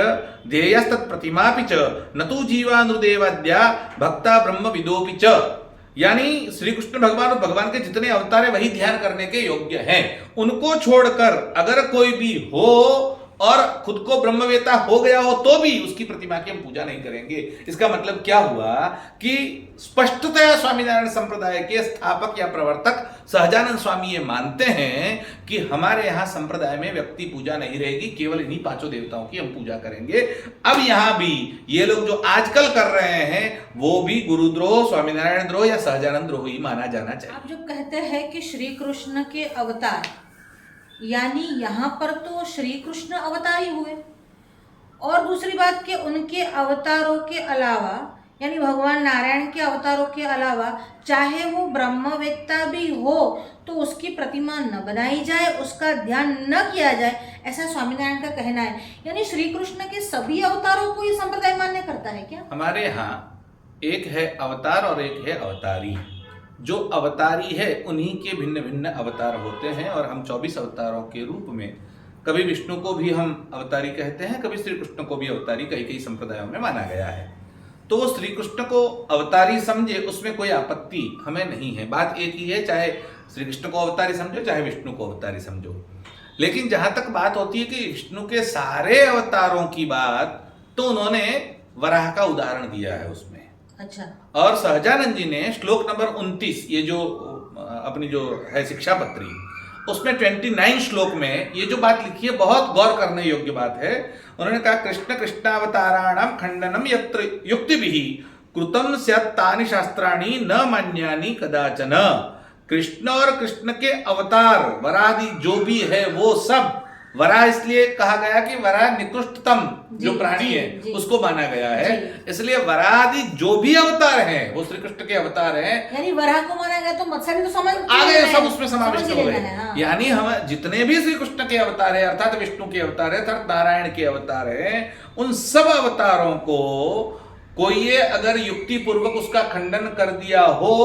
ध्येयस्तत् प्रतिमापि च न तु जीवानुदेवाद्या भक्ता ब्रह्म विदोपि च। यानी श्री कृष्ण भगवान और भगवान के जितने अवतार है वही ध्यान करने के योग्य हैं। उनको छोड़कर अगर कोई भी हो और खुद को ब्रह्मवेता हो गया हो तो भी उसकी प्रतिमा की हम पूजा नहीं करेंगे। इसका मतलब क्या हुआ कि स्पष्टतया स्वामीनारायण संप्रदाय के स्थापक या प्रवर्तक सहजानंद स्वामी ये मानते हैं कि हमारे यहां संप्रदाय में व्यक्ति पूजा नहीं रहेगी, केवल इन्हीं 5 देवताओं की हम पूजा करेंगे। अब यहां भी ये लोग जो आजकल कर रहे हैं वो भी गुरुद्रोह, स्वामीनारायण द्रोह या सहजानंद द्रोह ही माना जाना चाहिए। आप जब कहते हैं कि श्री कृष्ण के अवतार, यानी यहाँ पर तो श्री कृष्ण अवतार ही हुए, और दूसरी बात कि उनके अवतारों के अलावा यानी भगवान नारायण के अवतारों के अलावा चाहे वो ब्रह्मवेत्ता भी हो तो उसकी प्रतिमा न बनाई जाए, उसका ध्यान न किया जाए, ऐसा स्वामीनारायण का कहना है। यानी श्री कृष्ण के सभी अवतारों को ये संप्रदाय मान्य करता है क्या? हमारे यहाँ एक है अवतार और एक है अवतारी। जो अवतारी है उन्हीं के भिन्न भिन्न अवतार होते हैं और हम 24 अवतारों के रूप में कभी विष्णु को भी हम अवतारी कहते हैं, कभी श्री कृष्ण को भी अवतारी कई कई संप्रदायों में माना गया है। तो वो श्री कृष्ण को अवतारी समझे, उसमें कोई आपत्ति हमें नहीं है। बात एक ही है, चाहे श्री कृष्ण को अवतारी समझो चाहे विष्णु को अवतारी समझो। लेकिन जहां तक बात होती है कि विष्णु के सारे अवतारों की बात, तो उन्होंने वराह का उदाहरण दिया है उसमें। अच्छा। और सहजानंद जी ने श्लोक नंबर 29, ये जो अपनी जो है शिक्षा पत्री, उसमें 29 श्लोक में ये जो बात लिखी है बहुत गौर करने योग्य बात है। उन्होंने कहा कृष्ण कृष्णावताराणाम खंडनम यत्र युक्तिभिः कृतम स्यात् तानि शास्त्राणि न मान्यानि कदाचन। कृष्ण और कृष्ण के अवतार वरादि जो भी है वो सब, वराह इसलिए कहा गया कि वराह निकृष्टतम जो प्राणी है उसको माना गया है, इसलिए वरादि जो भी अवतार हैं वो श्री कृष्ण के अवतार हैं। यानी वराह को माना गया तो मत्स्यादि तो समझ आ गए, सब उसमें समाविष्ट हो गए। हाँ। यानी हम जितने भी श्री कृष्ण के अवतार है अर्थात विष्णु के अवतार है अर्थात नारायण के अवतार है, उन सब अवतारों को कोई ये अगर युक्ति पूर्वक उसका खंडन कर दिया हो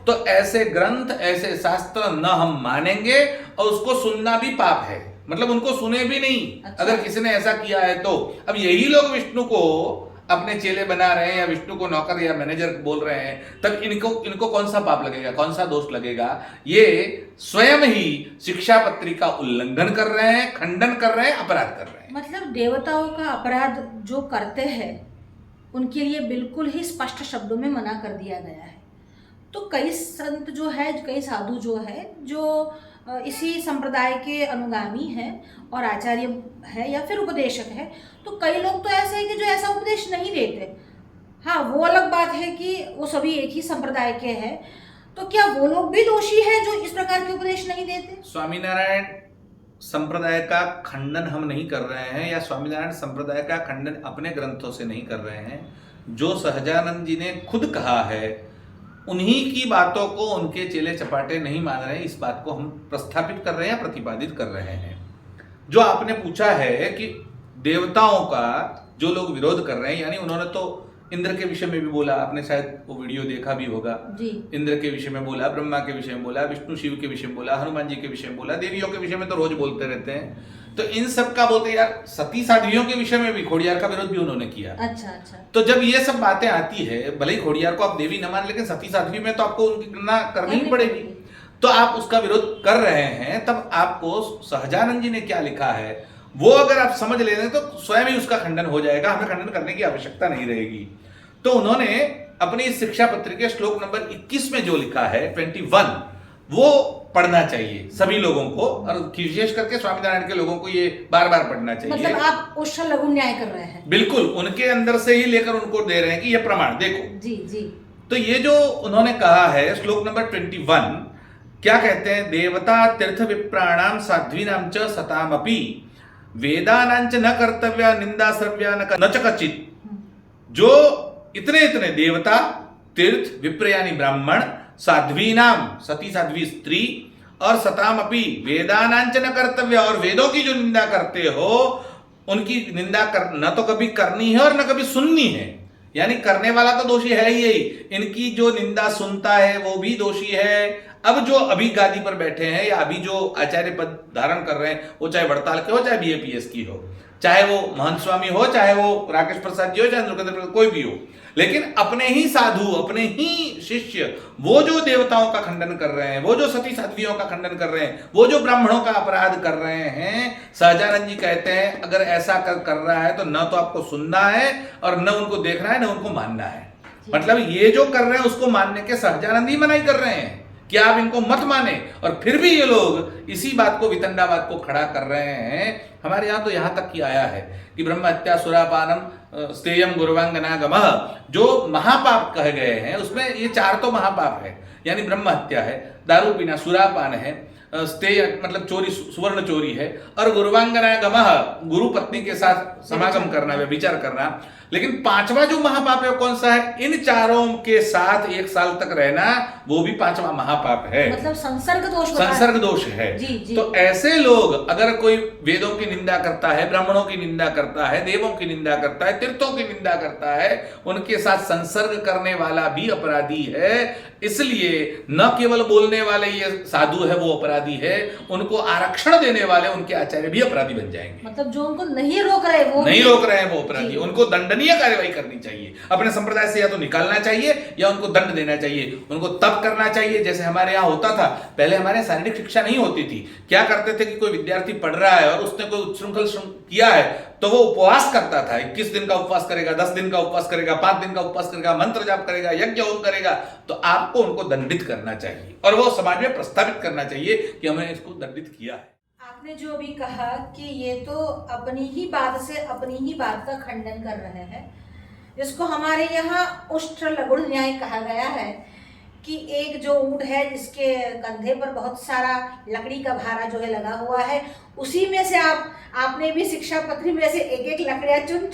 तो ऐसे ग्रंथ ऐसे शास्त्र न हम मानेंगे और उसको सुनना भी पाप है, मतलब उनको सुने भी नहीं। अच्छा। अगर किसी ने ऐसा किया है तो अब यही लोग विष्णु को अपने चेले बना रहे हैं या विष्णु को नौकर या मैनेजर बोल रहे हैं, तब इनको कौन सा पाप लगेगा, कौन सा दोष लगेगा? ये स्वयं ही शिक्षा पत्री का उल्लंघन कर रहे हैं, खंडन कर रहे हैं, अपराध कर रहे हैं। मतलब देवताओं का अपराध जो करते हैं उनके लिए बिल्कुल ही स्पष्ट शब्दों में मना कर दिया गया है। तो कई संत जो है, कई साधु जो है, जो इसी संप्रदाय के अनुगामी हैं और आचार्य है या फिर उपदेशक है, तो कई लोग तो ऐसे हैं कि जो ऐसा उपदेश नहीं देते। हाँ, वो अलग बात है कि वो सभी एक ही संप्रदाय के हैं, तो क्या वो लोग भी दोषी हैं जो इस प्रकार के उपदेश नहीं देते? स्वामीनारायण संप्रदाय का खंडन हम नहीं कर रहे हैं या स्वामीनारायण संप्रदाय का खंडन अपने ग्रंथों से नहीं कर रहे हैं। जो सहजानंद जी ने खुद कहा है उन्हीं की बातों को उनके चेले चपाटे नहीं मान रहे हैं, इस बात को हम प्रस्थापित कर रहे हैं, प्रतिपादित कर रहे हैं। जो आपने पूछा है कि देवताओं का जो लोग विरोध कर रहे हैं, यानी उन्होंने तो इंद्र के विषय में भी बोला, आपने शायद वो वीडियो देखा भी होगा। जी। इंद्र के विषय में बोला, ब्रह्मा के विषय में बोला, विष्णु शिव के विषय में बोला, हनुमान जी के विषय में बोला, देवियों के विषय में तो रोज बोलते रहते हैं। तो इन सब का बोलते यार, सती साध्वियों के विषय में भी खोडियार का विरोध भी उन्होंने किया। अच्छा अच्छा। तो जब ये सब बातें आती है, भले ही खोडियार को आप देवी न मान, लेकिन सती साध्वी में तो आपको उनकी गणना करनी ही पड़ेगी। तो आप उसका विरोध कर रहे हैं, तब आपको सहजानंद जी ने क्या लिखा है वो अगर आप समझ ले रहे तो स्वयं ही उसका खंडन हो जाएगा, हमें खंडन करने की आवश्यकता नहीं रहेगी। तो उन्होंने अपनी शिक्षा पत्र के श्लोक नंबर 21 में जो लिखा है 21, वो पढ़ना चाहिए सभी लोगों को, और विशेष करके स्वामी नारायण के लोगों को ये बार बार पढ़ना चाहिए। मतलब आप उष्ण लघु न्याय कर रहे हैं? बिल्कुल, उनके अंदर से ही लेकर उनको दे रहे हैं कि ये प्रमाण देखो। जी जी। तो ये जो उन्होंने कहा है श्लोक नंबर 21, क्या कहते हैं? देवता तीर्थ विप्राणाम साध्वीनाम च सतामपि वेदानांच न कर्तव्या निंदा श्रव्या न च कचित। जो इतने इतने देवता, तीर्थ, विप्र यानी ब्राह्मण, साध्वीनाम सती साध्वी स्त्री, और सतामपि वेदानांच न कर्तव्य, और वेदों की जो निंदा करते हो उनकी निंदा कर न तो कभी करनी है और न कभी सुननी है। यानी करने वाला तो दोषी है ही, इनकी जो निंदा सुनता है वो भी दोषी है। अब जो अभी गादी पर बैठे हैं या अभी जो आचार्य पद धारण कर रहे हैं, वो चाहे वड़ताल के हो, चाहे बीएपीएस की हो, चाहे वो महंत स्वामी हो, चाहे वो राकेश प्रसाद जी हो, चाहे नृपेंद्र प्रसाद, कोई भी हो, लेकिन अपने ही साधु, अपने ही शिष्य वो जो देवताओं का खंडन कर रहे हैं, वो जो सती साध्वियों का खंडन कर रहे हैं, वो जो ब्राह्मणों का अपराध कर रहे हैं, सहजानंद जी कहते हैं अगर ऐसा कर रहा है तो न तो आपको सुनना है और न उनको देखना है, न उनको मानना है। मतलब ये जो कर रहे हैं उसको मानने के सहजानंद ही मनाही कर रहे हैं कि आप इनको मत माने, और फिर भी ये लोग इसी बात को, वितंडावाद को खड़ा कर रहे हैं। हमारे यहाँ तो यहाँ तक की आया है कि ब्रह्म हत्या, सुरापानम, स्तेयम, गुरुवांगनागमः, जो महापाप कहे गए हैं उसमें ये 4 तो महापाप है। यानी ब्रह्म हत्या है, दारू पीना, सुरापान है, स्तेय मतलब चोरी, सुवर्ण चोरी है, और गुरुवांगनागमः गुरु पत्नी के साथ समागम करना, व्यभिचार करना। लेकिन 5वां जो महापाप है कौन सा है? इन 4 के साथ 1 साल तक रहना, वो भी 5वां महापाप है। मतलब संसर्ग दोष है। जी, जी। तो ऐसे लोग, अगर कोई वेदों की निंदा करता है, ब्राह्मणों की निंदा करता है, देवों की निंदा करता है, तीर्थों की निंदा करता है, उनके साथ संसर्ग करने वाला भी अपराधी है। इसलिए न केवल बोलने वाले ये साधु है वो अपराधी है, उनको आरक्षण देने वाले उनके आचार्य भी अपराधी बन जाएंगे। मतलब जो उनको नहीं रोक रहे वो अपराधी, उनको दंडनीय कार्यवाही करनी चाहिए। अपने संप्रदाय से या तो निकालना चाहिए या उनको दंड देना चाहिए। उनको तब करना चाहिए जैसे हमारे यहाँ होता था। पहले हमारे शारीरिक शिक्षा नहीं होती थी। क्या करते थे कि कोई विद्यार्थी पढ़ रहा है और उसने कोई उच्छृंखल किया है तो वो उपवास करता था। 21 दिन का उपवास करेगा, 10 दिन का उपवास करेगा, 5 दिन का उपवास करेगा, मंत्र जाप करेगा, यज्ञ होम करेगा। तो आपको उनको दंडित करना चाहिए और वो समाज में प्रस्तावित करना चाहिए कि हमने इसको दंडित किया है। आपने जो भी कहा कि ये तो अपनी ही बात से अपनी ही बात का खंडन कर रहे हैं, जिसको हमारे यहाँ उष्ट्र लघुण न्याय कहा गया है कि एक जो ऊंट है जिसके कंधे पर बहुत सारा लकड़ी का भारा जो है लगा हुआ है, उसी में से आपने भी शिक्षा पत्री में से एक एक लकड़ियाँ चुन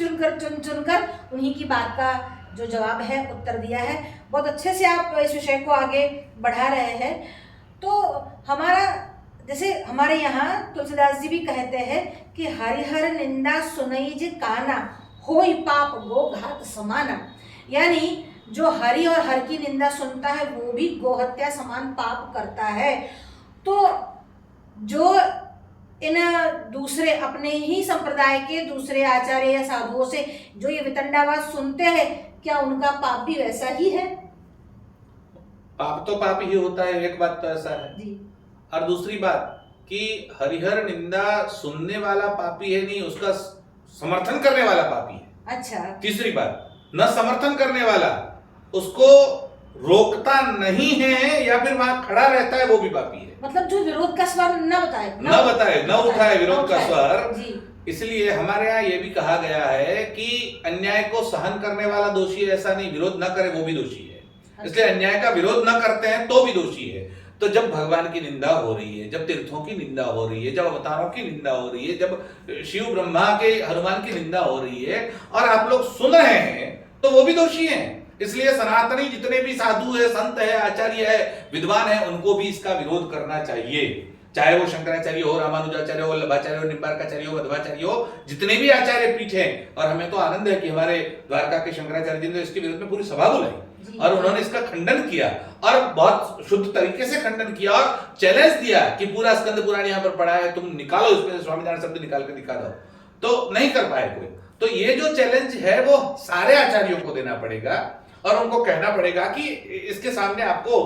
चुन कर उन्हीं की बात का जो जवाब है उत्तर दिया है। बहुत अच्छे से आप इस विषय को आगे बढ़ा रहे हैं। तो हमारा जैसे हमारे यहाँ तुलसीदास जी भी कहते हैं कि हरिहर निंदा सुनई जे काना होई पाप गो घात समाना। यानी जो हरि और हर की निंदा सुनता है वो भी गोहत्या समान पाप करता है। तो जो इन दूसरे अपने ही संप्रदाय के दूसरे आचार्य या साधुओं से जो ये वितंडावाद सुनते हैं, क्या उनका पाप भी वैसा ही है? पाप तो पाप ही होता है, एक बात तो ऐसा है जी। और दूसरी बात कि हरिहर निंदा सुनने वाला पापी है नहीं, उसका समर्थन करने वाला पापी है। अच्छा। तीसरी बात, न समर्थन करने वाला, उसको रोकता नहीं है या फिर वहां खड़ा रहता है, वो भी पापी है। मतलब जो विरोध का स्वर न उठाए विरोध का स्वर। इसलिए हमारे यहाँ ये भी कहा गया है कि अन्याय को सहन करने वाला दोषी है, ऐसा नहीं विरोध न करे वो भी दोषी है। इसलिए अन्याय का विरोध न करते हैं तो भी दोषी है। तो जब भगवान की निंदा हो रही है, जब तीर्थों की निंदा हो रही है, जब अवतारों की निंदा हो रही है, जब शिव ब्रह्मा के हनुमान की निंदा हो रही है और आप लोग सुन रहे हैं तो वो भी दोषी हैं। इसलिए सनातनी जितने भी साधु है, संत है, आचार्य है, विद्वान है, उनको भी इसका विरोध करना चाहिए। चाहे वो शंकराचार्य हो, रामानुजाचार्य हो, वल्लभाचार्य हो, निम्बार्काचार्य हो, मध्वाचार्य हो, जितने भी आचार्य पीठ हैं। और हमें तो आनंद है कि हमारे द्वारका के शंकराचार्य जी ने इसके विरोध में पूरी सभा बुलाई और उन्होंने इसका खंडन किया और बहुत शुद्ध तरीके से खंडन किया और चैलेंज दिया कि पूरा स्कंद पुराण यहाँ पर पढ़ा है, तुम निकालो इसमें से स्वामीनारायण शब्द निकाल के दिखा दो। तो नहीं कर पाए कोई। तो ये जो चैलेंज है वो सारे आचार्यों को देना पड़ेगा और उनको कहना पड़ेगा कि इसके सामने आपको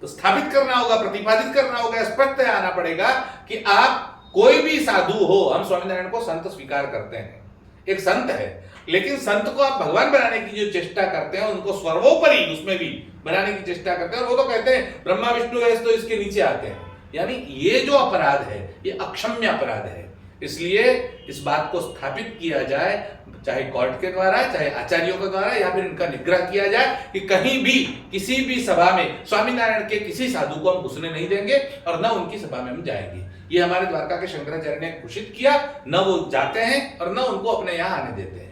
स्थापित करना होगा, प्रतिपादित करना होगा, स्पष्ट आना पड़ेगा कि आप कोई भी साधु हो, हम स्वामीनारायण को संत स्वीकार करते हैं, एक संत है, लेकिन संत को आप भगवान बनाने की जो चेष्टा करते हैं, उनको सर्वोपरि उसमें भी बनाने की चेष्टा करते हैं और वो तो कहते हैं ब्रह्मा विष्णु है तो इसके नीचे आते हैं। यानी ये जो अपराध है ये अक्षम्य अपराध है। इसलिए इस बात को स्थापित किया जाए, चाहे कोर्ट के द्वारा, चाहे आचार्यों के द्वारा, या फिर इनका निग्रह किया जाए कि कहीं भी किसी भी सभा में स्वामीनारायण के किसी साधु को हम घुसने नहीं देंगे और न उनकी सभा में हम जाएंगे। ये हमारे द्वारका के शंकराचार्य ने घोषित किया, न वो जाते हैं और न उनको अपने यहाँ आने देते हैं।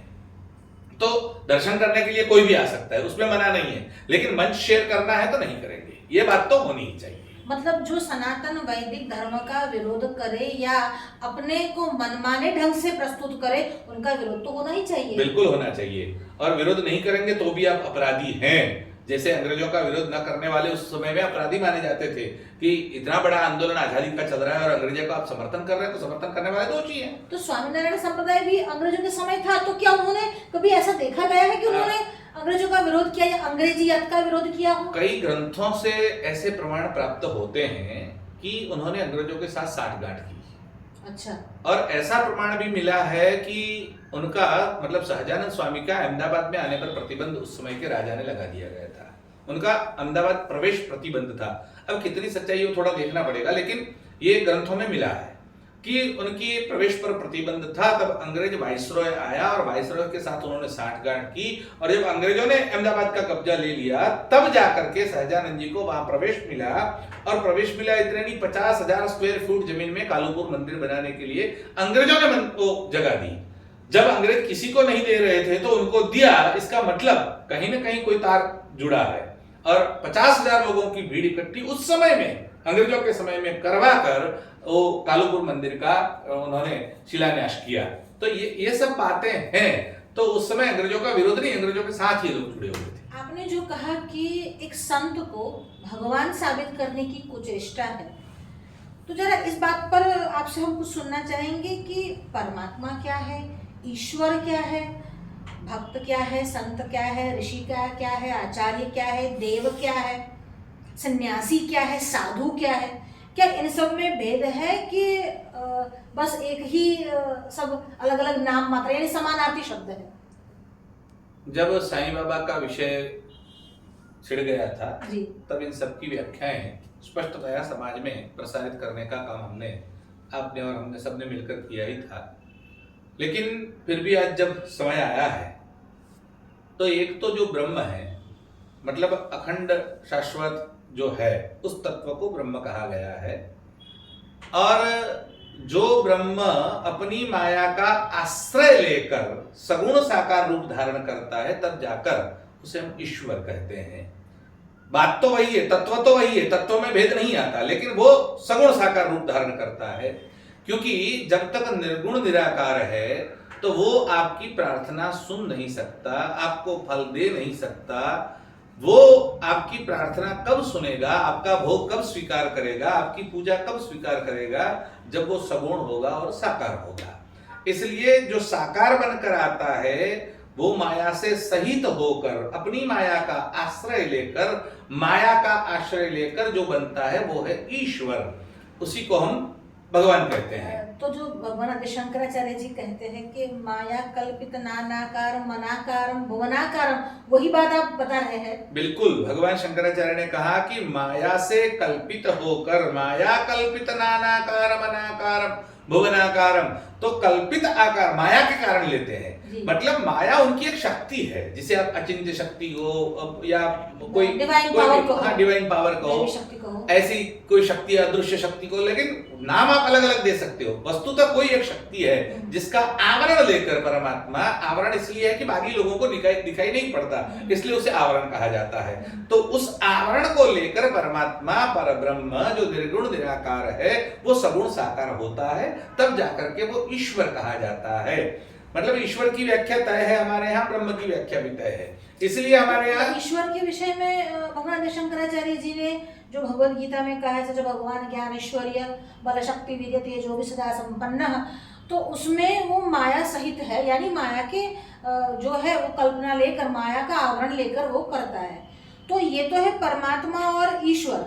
तो दर्शन करने के लिए कोई भी आ सकता है, उसमें मना नहीं है, लेकिन मंच शेयर करना है तो नहीं करेंगे, ये बात तो होनी ही चाहिए। मतलब जो सनातन वैदिक धर्म का विरोध करे या अपने को मनमाने ढंग से प्रस्तुत करे, उनका विरोध तो होना ही चाहिए। बिल्कुल होना चाहिए, और विरोध नहीं करेंगे तो भी आप अपराधी हैं। जैसे अंग्रेजों का विरोध न करने वाले उस समय में अपराधी माने जाते थे कि इतना बड़ा आंदोलन आजादी का चल रहा है और अंग्रेजों का आप समर्थन कर रहे हैं, तो समर्थन करने वाले दोषी हैं। तो स्वामीनारायण संप्रदाय भी अंग्रेजों के समय था, तो क्या उन्होंने कभी ऐसा देखा गया है कि उन्होंने अंग्रेजों का विरोध किया या अंग्रेजियत का विरोध किया हो? कई ग्रंथों से ऐसे प्रमाण प्राप्त होते हैं कि उन्होंने अंग्रेजों के साथ साठगांठ की। अच्छा। और ऐसा प्रमाण भी मिला है कि उनका मतलब सहजानंद स्वामी का अहमदाबाद में आने पर प्रतिबंध उस समय के राजा ने लगा दिया गया था। उनका अहमदाबाद प्रवेश प्रतिबंध था। अब कितनी सच्चाई है वो थोड़ा देखना पड़ेगा, लेकिन ये ग्रंथों में मिला है कि उनकी प्रवेश पर प्रतिबंध था। तब अंग्रेज वाइसरॉय आया और वाइसरॉय के साथ उन्होंने साठगांठ की, और जब अंग्रेजों ने अहमदाबाद का कब्जा ले लिया तब जाकर के सहजानंद जी को वहां प्रवेश मिला। और प्रवेश मिला इतने नहीं, 50,000 स्क्वायर फुट जमीन में कालूपुर मंदिर बनाने के लिए अंग्रेजों ने को जगह दी। जब अंग्रेज किसी को नहीं दे रहे थे तो उनको दिया, इसका मतलब कहीं ना कहीं कोई तार जुड़ा है। और 50,000 लोगों की भीड़ इकट्ठी उस समय में, अंग्रेजों के समय में करवा कर वो कालूपुर मंदिर का उन्होंने शिलान्यास किया। तो ये सब बातें हैं। तो उस समय अंग्रेजों का विरोध नहीं, अंग्रेजों के साथ ही लोग जुड़े हुए थे। आपने जो कहा कि एक संत को भगवान साबित करने की कुचेष्टा है, तो जरा इस बात पर आपसे हम कुछ सुनना चाहेंगे कि परमात्मा क्या है, ईश्वर क्या है, भक्त क्या है, संत क्या है, ऋषि क्या है, आचार्य क्या है, देव क्या है, सन्यासी क्या है, साधु क्या है? क्या इन सब में भेद है कि बस एक ही सब अलग अलग नाम मात्र, यानी समानार्थी शब्द है? जब साईं बाबा का विषय छिड़ गया था जी, तब इन सब की व्याख्याएं स्पष्टतया समाज में प्रसारित करने का काम आपने और हमने सबने मिलकर किया ही था। लेकिन फिर भी आज जब समय आया है तो एक तो जो ब्रह्म है, मतलब अखंड शाश्वत जो है, उस तत्व को ब्रह्म कहा गया है। और जो ब्रह्म अपनी माया का आश्रय लेकर सगुण साकार रूप धारण करता है, तब जाकर उसे हम ईश्वर कहते हैं। बात तो वही है, तत्व तो वही है, तत्व में भेद नहीं आता, लेकिन वो सगुण साकार रूप धारण करता है। क्योंकि जब तक निर्गुण निराकार है तो वो आपकी प्रार्थना सुन नहीं सकता, आपको फल दे नहीं सकता। वो आपकी प्रार्थना कब सुनेगा, आपका भोग कब स्वीकार करेगा, आपकी पूजा कब स्वीकार करेगा? जब वो सगुण होगा और साकार होगा। इसलिए जो साकार बनकर आता है वो माया से सहित होकर, अपनी माया का आश्रय लेकर, माया का आश्रय लेकर जो बनता है वो है ईश्वर। उसी को हम भगवान कहते हैं। तो जो भगवान आदि शंकराचार्य जी कहते हैं कि माया कल्पित नानाकारम मनाकारम भुवनाकारम, वही बात आप बता रहे हैं? बिल्कुल, भगवान शंकराचार्य ने कहा कि माया से कल्पित होकर, माया कल्पित नानाकारम मनाकारम भुवनाकारम, तो कल्पित आकार माया के कारण लेते हैं। मतलब माया उनकी एक शक्ति है, जिसे आप अचिंत्य शक्ति हो या कोई डिवाइन पावर कहो, ऐसी कोई शक्ति, अदृश्य शक्ति को, लेकिन नाम आप अलग अलग दे सकते हो, वस्तुतः कोई एक शक्ति है जिसका आवरण लेकर परमात्मा, आवरण इसलिए है कि बाकी लोगों को दिखाई नहीं पड़ता, इसलिए उसे आवरण कहा जाता है। तो उस आवरण को लेकर परमात्मा परब्रह्म जो निर्गुण निराकार है वो सगुण साकार होता है, तब जाकर के वो ईश्वर कहा जाता है। मतलब ईश्वर की व्याख्या तय है हमारे यहाँ, ब्रह्म की व्याख्या भी तय है। इसलिए हमारे यहाँ ईश्वर के विषय में भगवान शंकराचार्य जी ने जो भगवद गीता में कहा है, जो भगवान ज्ञान ऐश्वर्य बल शक्ति विद्या तेजो भी सदा संपन्न, तो उसमें वो माया सहित है, यानी माया के जो है वो कल्पना लेकर, माया का आवरण लेकर वो करता है। तो ये तो है परमात्मा और ईश्वर।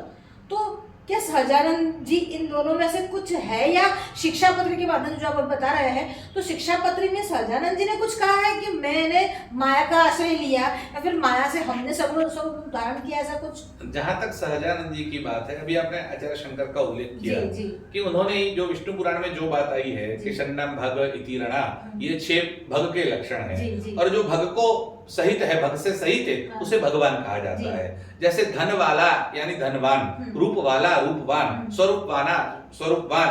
तो क्या सहजानंद जी इन दोनों में से कुछ है, या शिक्षा पत्र के माध्यम से जो आप बता रहे हैं, तो शिक्षा पत्र में सहजानंद जी ने कुछ कहा है कि मैंने माया का आश्रय लिया, या फिर माया से हमने सब धारण किया, ऐसा कुछ? जहां तक सहजानंद जी की बात है, अभी आपने आचार्य शंकर का उल्लेख किया जी। कि उन्होंने जो विष्णु पुराण में जो बात आई है कि षण्णाम भग इति रणा, ये 6 भग के लक्षण है, और जो भग को सहित है, भग से सहित है, उसे भगवान कहा जाता है। जैसे धन वाला यानी धनवान, रूप वाला रूपवान, स्वरूपवाना स्वरूपवान,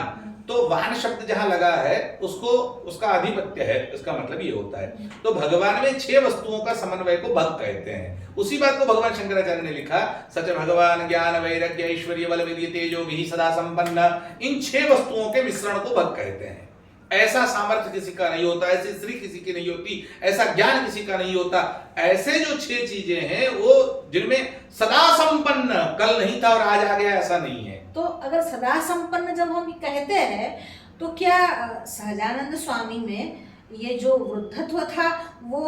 तो वान शब्द जहां लगा है उसको, उसका अधिपत्य है, इसका मतलब ये होता है। तो भगवान में 6 वस्तुओं का समन्वय को भग कहते हैं। उसी बात को भगवान शंकराचार्य ने लिखा, सच भगवान ज्ञान वैराग्य ऐश्वर्य बल विद्या तेजो भी सदा संपन्न, इन 6 वस्तुओं के मिश्रण को भग कहते हैं। ऐसा सामर्थ्य किसी का नहीं होता, ऐसी स्त्री किसी की नहीं होती, ऐसा ज्ञान किसी का नहीं होता। ऐसे जो 6 चीजें हैं वो जिनमें सदा संपन्न, कल नहीं था और आज आ गया, ऐसा नहीं है। तो अगर सदा संपन्न जब हम कहते हैं, तो क्या सहजानंद स्वामी में ये जो वृद्धत्व था वो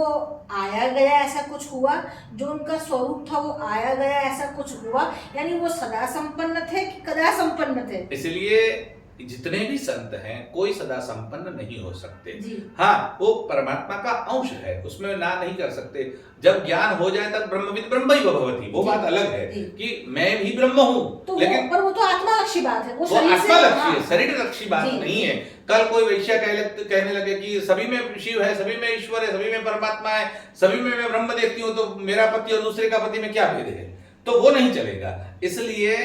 आया गया, ऐसा कुछ हुआ? जो उनका स्वरूप था वो आया गया, ऐसा कुछ हुआ? यानी वो सदा संपन्न थे कि कदा संपन्न थे? इसलिए जितने भी संत हैं कोई सदा संपन्न नहीं हो सकते। हाँ, वो परमात्मा का अंश है, उसमें ना नहीं कर सकते। जब ज्ञान हो जाए तब ब्रह्मविद ब्रह्मैव भवति, वो बात अलग है कि मैं भी ब्रह्म हूँ, तो लेकिन पर वो तो आत्मालक्षी बात है, वो आत्मालक्षी है, शरीर लक्षी बात नहीं है। कल कोई वैश्य कहने लगे कि सभी में शिव है, सभी में ईश्वर है, सभी में परमात्मा है, सभी में मैं ब्रह्म देखती हूँ, तो मेरा पति और दूसरे का पति में क्या भेद है? तो वो नहीं चलेगा। इसलिए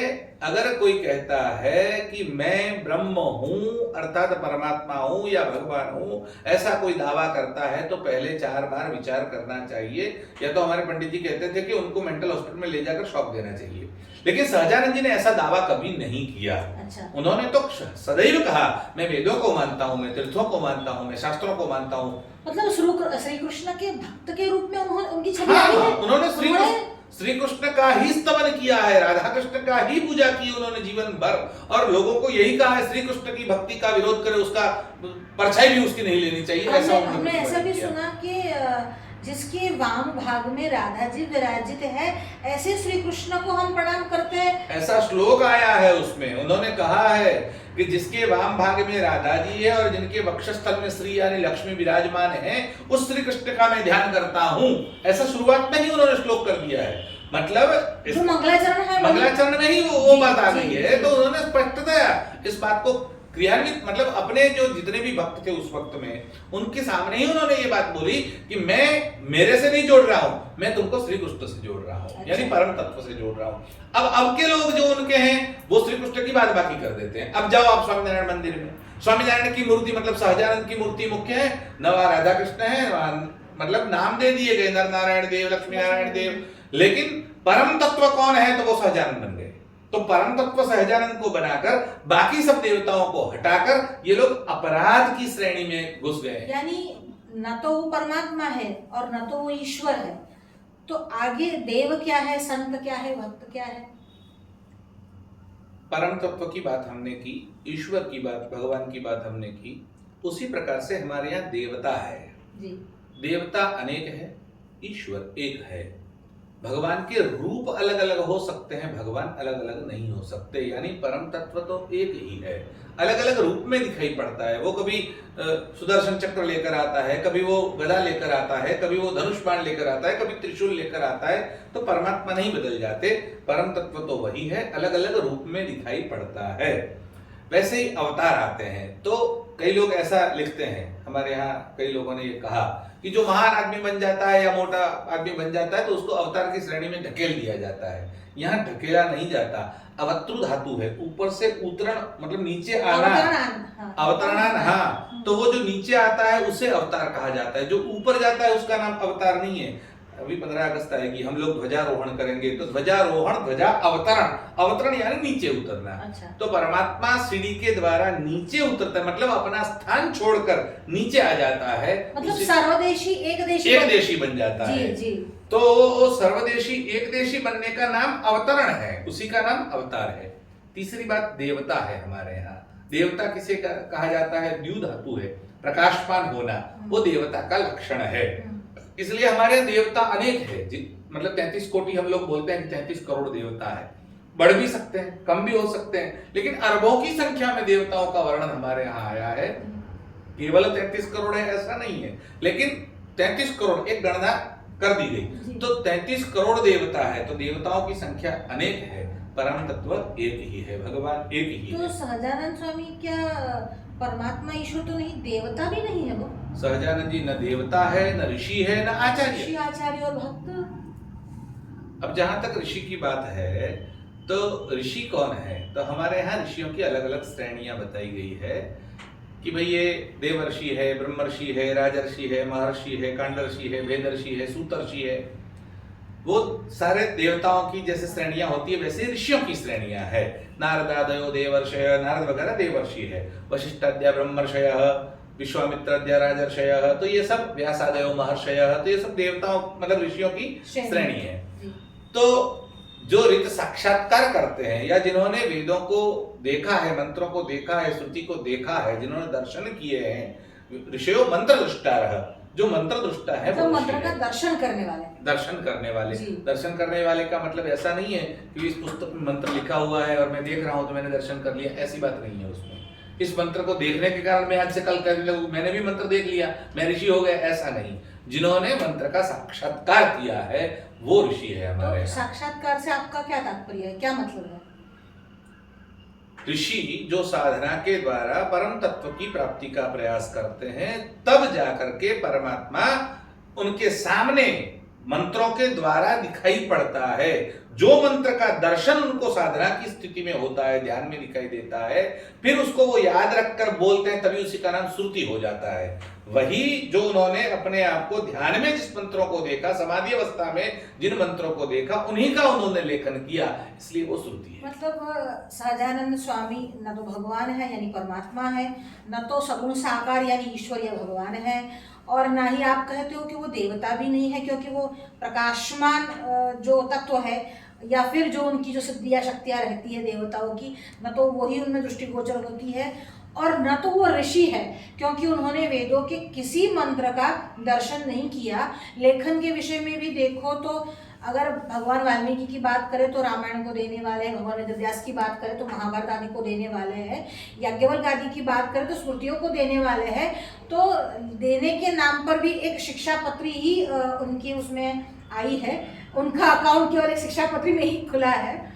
अगर कोई कहता है कि मैं ब्रह्म हूं अर्थात परमात्मा हूं या भगवान हूं, ऐसा कोई दावा करता है तो पहले 4 बार विचार करना चाहिए। या तो हमारे पंडित जी कहते थे कि उनको मेंटल हॉस्पिटल में ले जाकर शॉक देना चाहिए, लेकिन सहजानंद जी ने ऐसा दावा कभी नहीं किया। अच्छा। उन्होंने तो सदैव कहा मैं वेदों को मानता हूं, मैं तीर्थों को मानता हूं, मैं शास्त्रों को मानता हूं। मतलब श्री कृष्ण के भक्त के रूप में उनकी छवि आई है। उन्होंने श्री कृष्ण का ही स्तवन किया है, राधा कृष्ण का ही पूजा की उन्होंने जीवन भर, और लोगों को यही कहा है श्री कृष्ण की भक्ति का विरोध करे, उसका परछाई भी उसकी नहीं लेनी चाहिए। ऐसा हमने ऐसा भी सुना कि जिसके वाम भाग में राधा जी विराजित है, ऐसे श्री कृष्ण को हम प्रणाम करते हैं। ऐसा श्लोक आया है उसमें, उन्होंने कहा है कि जिसके वाम भाग में राधा जी है और जिनके वक्षस्थल में श्री यानी लक्ष्मी विराजमान है, उस श्री कृष्ण का मैं ध्यान करता हूँ। ऐसा शुरुआत में ही उन्होंने श्लोक कर दिया है। मतलब जो मंगलाचरण है, मंगलाचरण में ही वो बात आ गई है। तो उन्होंने स्पष्टतया इस बात को क्रियान्वित, मतलब अपने जो जितने भी भक्त थे उस वक्त में, उनके सामने ही उन्होंने ये बात बोली कि मैं मेरे से नहीं जोड़ रहा हूं, मैं तुमको श्री कृष्ण से जोड़ रहा हूं। यानी परम तत्व से जोड़ रहा हूं। अब के लोग जो उनके हैं वो श्री कृष्ण की बात बाकी कर देते हैं। अब जाओ आप स्वामीनारायण मंदिर में, स्वामीनारायण की मूर्ति मतलब सहजानंद की मूर्ति मुख्य है, नवा राधा कृष्ण है, मतलब नाम दे दिए गए नर नारायण देव, लक्ष्मी नारायण देव, लेकिन परम तत्व कौन है तो वो सहजानंद बन गए। तो परम तत्व सहजानंद को बनाकर बाकी सब देवताओं को हटाकर ये लोग अपराध की श्रेणी में घुस गए। यानी न तो वो परमात्मा है और न तो वो ईश्वर है, तो आगे देव क्या है, संत क्या है, भक्त क्या है? परम तत्व की बात हमने की, ईश्वर की बात, भगवान की बात हमने की। उसी प्रकार से हमारे यहाँ देवता है जी। देवता अनेक है, ईश्वर एक है। भगवान के रूप अलग अलग हो सकते हैं, भगवान अलग अलग नहीं हो सकते। यानी परम तत्व तो एक ही है, अलग अलग रूप में दिखाई पड़ता है। वो कभी सुदर्शन चक्र लेकर आता है, कभी वो गदा लेकर आता है, कभी वो धनुष बाण लेकर आता है, कभी त्रिशूल लेकर आता है। तो परमात्मा नहीं बदल जाते, परम तत्व तो वही है, अलग अलग रूप में दिखाई पड़ता है। वैसे ही अवतार आते हैं तो कई लोग ऐसा लिखते हैं, हमारे यहाँ कई लोगों ने ये कहा कि जो महान आदमी बन जाता है या मोटा आदमी बन जाता है तो उसको अवतार की श्रेणी में ढकेल दिया जाता है। यहाँ ढकेला नहीं जाता, अवतृ धातु है, ऊपर से उतरण मतलब नीचे आना, अवतरणान, हाँ, तो वो जो नीचे आता है उसे अवतार कहा जाता है, जो ऊपर जाता है उसका नाम अवतार नहीं है। अभी 15 अगस्त आएगी, हम लोग ध्वजारोहण करेंगे, तो ध्वजारोहण, ध्वजा अवतरण, अवतरण यानी नीचे उतरना। अच्छा। तो परमात्मा सीढ़ी के द्वारा नीचे उतरता है, मतलब अपना स्थान छोड़कर नीचे आ जाता है, मतलब सर्वदेशी एकदेशी बन जाता है। जी। तो सर्वदेशी एकदेशी बनने का नाम अवतरण है, उसी का नाम अवतार है। तीसरी बात देवता है। हमारे यहाँ देवता किसे कहा जाता है? द्यू धातु है, प्रकाशमान होना, वो देवता का लक्षण है। इसलिए हमारे देवता अनेक है, मतलब 33 कोटि हम लोग बोलते हैं कि 33 करोड़ देवता है। बढ़ भी सकते हैं, कम भी हो सकते हैं, लेकिन अरबों की संख्या में देवताओं का वर्णन हमारे यहाँ आया है। केवल 33 करोड़ है ऐसा नहीं है, लेकिन 33 करोड़ एक गणना कर दी गई, तो 33 करोड़ देवता है। तो देवताओं की संख्या अनेक है, परम तत्व एक ही है, भगवान एक ही है। तो सहजानंद स्वामी क्या परमात्मा ईश्वर तो नहीं, देवता भी नहीं है वो? सहजानंद जी न देवता है, न ऋषि है, न आचार्य। ऋषि, आचार्य और भक्त। अब जहां तक ऋषि की बात है, तो ऋषि कौन है? तो हमारे यहाँ ऋषियों की अलग अलग श्रेणियां बताई गई है कि भाई ये देवर्षि है, ब्रह्मर्षि है, राजर्षि है, महर्षि है, कांडर्षि है, वेदर्षि है, सूतर्षि है। वो सारे देवताओं की जैसे श्रेणियां होती है वैसे ऋषियों की श्रेणियां है। नारदादयो देवर्षय, नारद वगैरह देवर्षि है, वशिष्ठाद्या ब्रह्मर्षय, विश्वामित्राद्या राजर्षय, तो ये सब व्यासादयो महर्षय, तो ये सब देवताओं मतलब ऋषियों की श्रेणी है। तो जो ऋत साक्षात्कार करते हैं या जिन्होंने वेदों को देखा है, मंत्रों को देखा है, श्रुति को देखा है, जिन्होंने दर्शन किए हैं, ऋषयो मंत्र दृष्टारः, जो मंत्र दृष्टा है, तो मंत्र का दर्शन करने वाले, दर्शन करने वाले। दर्शन करने वाले का मतलब ऐसा नहीं है कि इस पुस्तक में मंत्र लिखा हुआ है और मैं देख रहा हूं तो मैंने दर्शन कर लिया, ऐसी बात नहीं है उसमें। इस मंत्र को देखने के कारण मैं आज से कल करने लगूं, मैंने भी मंत्र देख लिया, मैं ऋषि हो गया, ऐसा नहीं। जिन्होंने मंत्र का साक्षात्कार किया है वो ऋषि है हमारे। तो साक्षात्कार से आपका क्या तात्पर्य है, क्या मतलब है? ऋषि जो साधना के द्वारा परम तत्व की प्राप्ति का प्रयास करते हैं, तब जाकर के परमात्मा उनके सामने मंत्रों के द्वारा दिखाई पड़ता है। जो मंत्र का दर्शन उनको साधना की स्थिति में होता है, ध्यान में दिखाई देता है, फिर उसको वो याद रखकर बोलते हैं, तभी उसी का नाम श्रुति हो जाता है। वही जो उन्होंने अपने आप को ध्यान में जिस मंत्रों को देखा, समाधि अवस्था में जिन मंत्रों को देखा, उन्हीं का उन्होंने लेखन किया, इसलिए वो श्रुति है। मतलब सहजानंद स्वामी न तो भगवान है यानी परमात्मा है, न तो सगुण साकार यानी ईश्वरीय भगवान है, और ना ही आप कहते हो कि वो देवता भी नहीं है, क्योंकि वो प्रकाशमान जो तत्व है या फिर जो उनकी जो सिद्धियां शक्तियां रहती है देवताओं की, न तो वही उनमें दृष्टिगोचर होती है, और न तो वो ऋषि है क्योंकि उन्होंने वेदों के किसी मंत्र का दर्शन नहीं किया। लेखन के विषय में भी देखो तो अगर भगवान वाल्मीकि की बात करें तो रामायण को देने वाले हैं, भगवान वेदव्यास की बात करें तो महाभारत आदि को देने वाले हैं, याज्ञवल्क्य आदि की बात करें तो स्मृतियों को देने वाले हैं। तो देने के नाम पर भी एक शिक्षा पत्री ही उनकी उसमें आई है, उनका अकाउंट केवल एक शिक्षा पत्री में ही खुला है।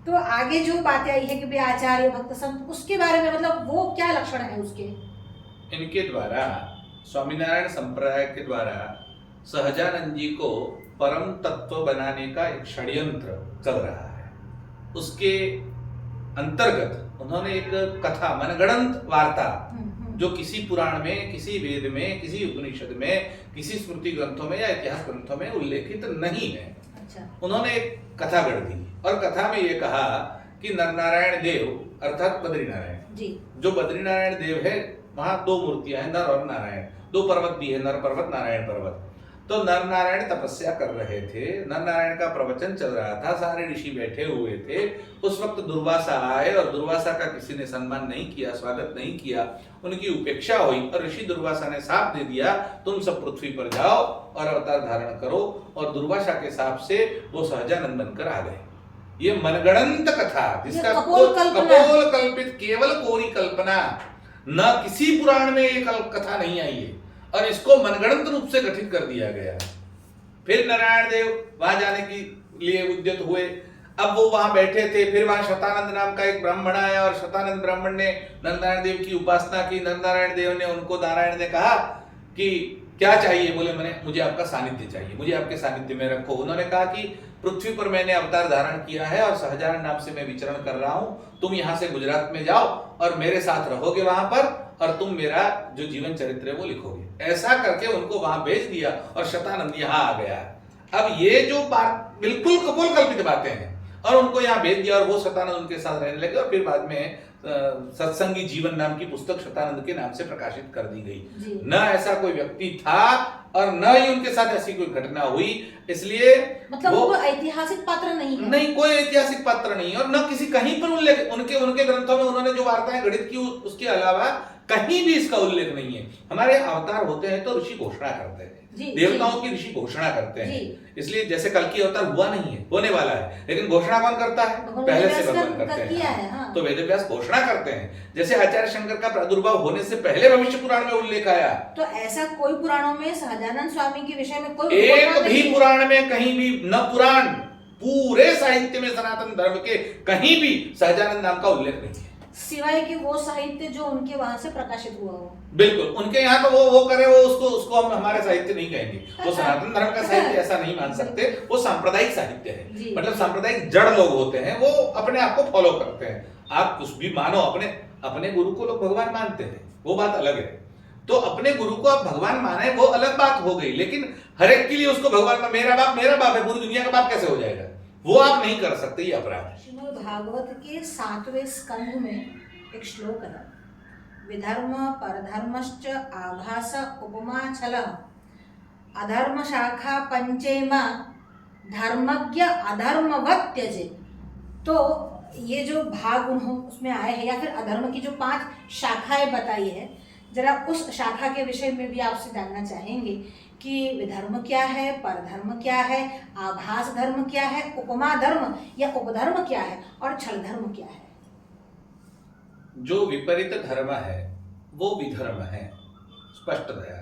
तो आगे जो बातें आई है कि भाई आचार्य भक्त संत, उसके बारे में मतलब वो क्या लक्षण है उसके? इनके द्वारा स्वामीनारायण संप्रदाय के द्वारा सहजानंद जी को परम तत्व बनाने का एक षड्यंत्र चल रहा है। उसके अंतर्गत उन्होंने एक कथा, मनगढ़ंत वार्ता, जो किसी पुराण में, किसी वेद में, किसी उपनिषद में, किसी स्मृति ग्रंथों में या इतिहास ग्रंथों में उल्लेखित नहीं है। अच्छा। उन्होंने एक कथा गढ़ दी और कथा में ये कहा कि नरनारायण देव अर्थात बद्रीनारायण जी, जो बद्रीनारायण देव है, वहां दो मूर्तियां हैं, नर और नारायण, दो पर्वत भी है, नर पर्वत नारायण पर्वत। तो नर नारायण तपस्या कर रहे थे, नर नारायण का प्रवचन चल रहा था, सारे ऋषि बैठे हुए थे। उस वक्त दुर्वासा आए और दुर्वासा का किसी ने सम्मान नहीं किया, स्वागत नहीं किया, उनकी उपेक्षा हुई और ऋषि दुर्वासा ने शाप दे दिया, तुम सब पृथ्वी पर जाओ और अवतार धारण करो। और दुर्वासा के शाप से वो सहजानंद बनकर आ गए। ये मनगढ़ंत कथा, जिसका कपोल कल्पित, केवल कोरी कल्पना, न किसी पुराण में ये कथा नहीं आई है और इसको मनगढ़ंत रूप से गठित कर दिया गया। फिर नारायण देव वहां जाने के लिए उद्यत हुए, अब वो वहां बैठे थे, फिर वहां शतानंद नाम का एक ब्राह्मण आया और शतानंद ब्राह्मण ने नरनारायण देव की उपासना की। नरनारायण देव ने उनको, नारायण ने कहा कि क्या चाहिए? बोले मुझे आपका सानिध्य चाहिए, मुझे आपके सानिध्य में रखो। उन्होंने कहा कि पृथ्वी पर मैंने अवतार धारण किया है और सहजानंद नाम से मैं विचरण कर रहा हूं, तुम यहां से गुजरात में जाओ और मेरे साथ रहोगे वहां पर, और तुम मेरा जो जीवन चरित्र है वो लिखोगे। ऐसा करके उनको वहां भेज दिया और शतानंद यहाँ आ गया। अब ये जो बात बिल्कुल कपोल कल्पित बातें हैं, और उनको यहाँ भेज दिया और वो शतानंद उनके साथ रहने लगे, और फिर बाद में सत्संगी जीवन नाम की पुस्तक शतानंद के नाम से प्रकाशित कर दी गई। न ऐसा कोई व्यक्ति था और न ही उनके साथ ऐसी कोई घटना हुई, इसलिए मतलब वो ऐतिहासिक पात्र नहीं है। नहीं, कोई ऐतिहासिक पात्र नहीं, और न किसी कहीं पर उल्लेख, उनके ग्रंथों में उन्होंने जो वार्ताएं घटित की उसके अलावा कहीं भी इसका उल्लेख नहीं है। हमारे अवतार होते हैं तो ऋषि घोषणा करते हैं, देवताओं की ऋषि घोषणा करते हैं, इसलिए जैसे कल की अवतार हुआ नहीं है, होने वाला है, लेकिन घोषणा कौन करता है? पहले से भगवान करते हैं। हाँ। तो वेद व्यास घोषणा करते हैं। जैसे आचार्य शंकर का प्रादुर्भाव होने से पहले भविष्य पुराण में उल्लेख आया। तो ऐसा कोई पुराणों में सहजानंद स्वामी के विषय में कोई एक भी पुराण में कहीं भी, न पुराण, पूरे साहित्य में सनातन धर्म के कहीं भी सहजानंद नाम का उल्लेख नहीं है, सिवाय कि वो साहित्य जो उनके वहां से प्रकाशित हुआ हो। बिल्कुल, उनके यहाँ तो वो करे, वो उसको हम हमारे साहित्य नहीं कहेंगे। वो सनातन धर्म का साहित्य ऐसा नहीं मान सकते, वो सांप्रदायिक साहित्य है। मतलब सांप्रदायिक जड़ लोग होते हैं, वो अपने आप को फॉलो करते हैं। आप कुछ भी मानो, अपने गुरु को लोग भगवान मानते हैं, वो बात अलग है। तो अपने गुरु को आप भगवान माने, वो अलग बात हो गई, लेकिन हर एक के लिए उसको भगवान, मेरा बाप है, पूरी दुनिया का बाप कैसे हो जाएगा? वो आप नहीं कर सकते, ये अपराध है। श्रीमद् भागवत के 7वें स्कंध में एक श्लोक है, विधर्म परधर्मश्च आभास उपमा छल अधर्म शाखा पंचेमा धर्मज्ञ अधर्मवत् त्यजे। तो ये जो भाग उसमें आए हैं, या फिर अधर्म की जो 5 शाखाएं बताई है, जरा उस शाखा के विषय में भी आपसे जानना चाहेंगे कि विधर्म क्या है, परधर्म क्या है, आभास धर्म क्या है, उपमा धर्म या उपधर्म क्या है, और छल धर्म क्या है। जो विपरीत धर्म है वो विधर्म है, स्पष्टतया।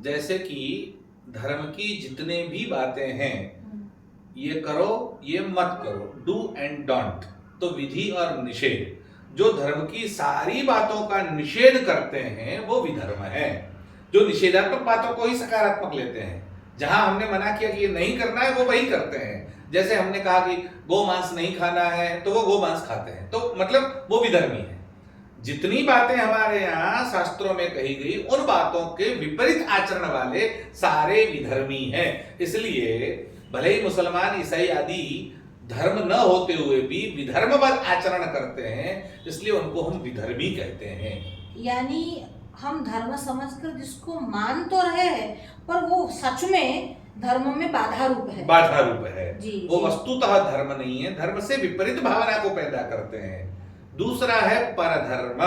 जैसे कि धर्म की जितने भी बातें हैं, ये करो ये मत करो, डू एंड डोंट, तो विधि और निषेध, जो धर्म की सारी बातों का निषेध करते हैं वो विधर्म है। जो निषेधात्मक बातों को ही सकारात्मक लेते हैं, जहां हमने मना किया कि ये नहीं करना है वो वही करते हैं। जैसे हमने कहा कि गो मांस नहीं खाना है तो वो गो मांस खाते हैं, तो मतलब वो विधर्मी है। जितनी बातें हमारे यहाँ शास्त्रों में कही गई, उन बातों के विपरीत आचरण वाले सारे विधर्मी हैं। इसलिए भले ही मुसलमान, ईसाई आदि धर्म न होते हुए भी विधर्मवत आचरण करते हैं, इसलिए उनको हम विधर्मी कहते हैं। यानी हम धर्म समझकर जिसको मान तो रहे हैं, पर वो सच में धर्म में बाधा रूप है। बाधा रूप है, वो वस्तुतः धर्म नहीं है, धर्म से विपरीत भावना को पैदा करते हैं। दूसरा है परधर्म,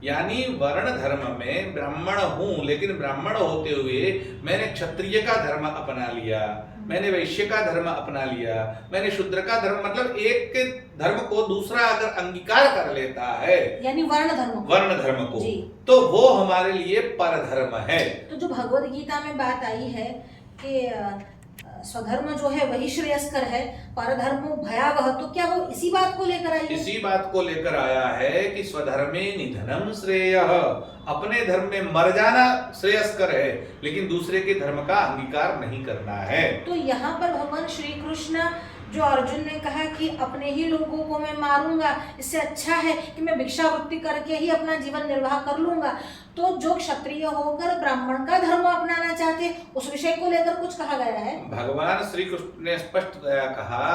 यानी वर्ण धर्म में ब्राह्मण हूं, लेकिन ब्राह्मण होते हुए मैंने क्षत्रिय का धर्म अपना लिया, मैंने वैश्य का धर्म अपना लिया, मैंने शूद्र का धर्म, मतलब एक के धर्म को दूसरा अगर अंगीकार कर लेता है, यानी वर्ण धर्म को, तो वो हमारे लिए परधर्म है। तो जो भगवद गीता में बात आई है कि स्वधर्म जो है वही श्रेयस्कर है, परधर्म भयावह, तो क्या वो इसी बात को लेकर आई है? इसी बात को लेकर आया है कि स्वधर्मे निधनम श्रेयः, अपने धर्म में मर जाना श्रेयस्कर है, लेकिन दूसरे के धर्म का अंगीकार नहीं करना है। तो यहाँ पर भगवान श्री कृष्ण, जो अर्जुन ने कहा कि अपने ही लोगों को मैं मारूंगा, इससे अच्छा है कि मैं भिक्षावृत्ति करके ही अपना जीवन निर्वाह कर लूंगा, तो जो क्षत्रिय होकर ब्राह्मण का धर्म अपनाना चाहते, उस विषय को लेकर कुछ कहा गया है? भगवान श्री कृष्ण ने स्पष्टतया कहा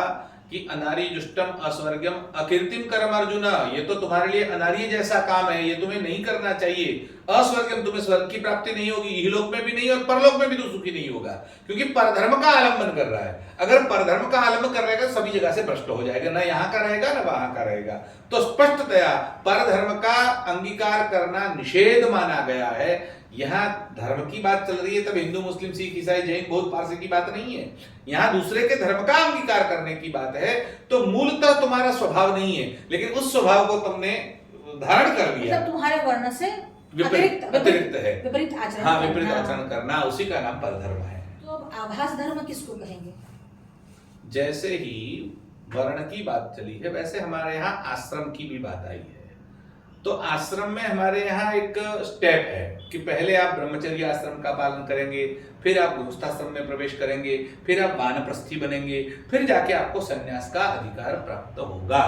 कि अनारी जुष्टम अस्वर्गम अकीर्तिम कर्म अर्जुन, ये तो तुम्हारे लिए अनारी जैसा काम है, ये तुम्हें नहीं करना चाहिए। अस्वर्गम, तुम्हें स्वर्ग की प्राप्ति नहीं होगी, इहलोक में भी नहीं और परलोक में भी तो सुखी नहीं होगा, क्योंकि परधर्म का आलंबन कर रहा है। अगर परधर्म का आलंबन कर रहेगा सभी जगह से भ्रष्ट हो जाएगा, ना यहाँ का रहेगा ना वहां का रहेगा। तो स्पष्टतया परधर्म का अंगीकार करना निषेध माना गया है। यहाँ धर्म की बात चल रही है, तब हिंदू मुस्लिम सिख ईसाई जैन बौद्ध पारसी की बात नहीं है, यहाँ दूसरे के धर्म का अंगीकार करने की बात है। तो मूलतः तुम्हारा स्वभाव नहीं है, लेकिन उस स्वभाव को तुमने धारण कर लिया, मतलब तुम्हारे वर्ण से अतिरिक्त है, विपरीत आचरण, विपरीत आचरण करना, उसी का नाम परधर्म है। तो अब आभास धर्म किसको कहेंगे? जैसे ही वर्ण की बात चली है वैसे हमारे यहाँ आश्रम की भी बात आई है। तो आश्रम में हमारे यहाँ एक स्टेप है कि पहले आप ब्रह्मचर्य आश्रम का पालन करेंगे, फिर आप गृहस्थाश्रम में प्रवेश करेंगे, फिर आप वानप्रस्थी बनेंगे, फिर जाके आपको संन्यास का अधिकार प्राप्त होगा।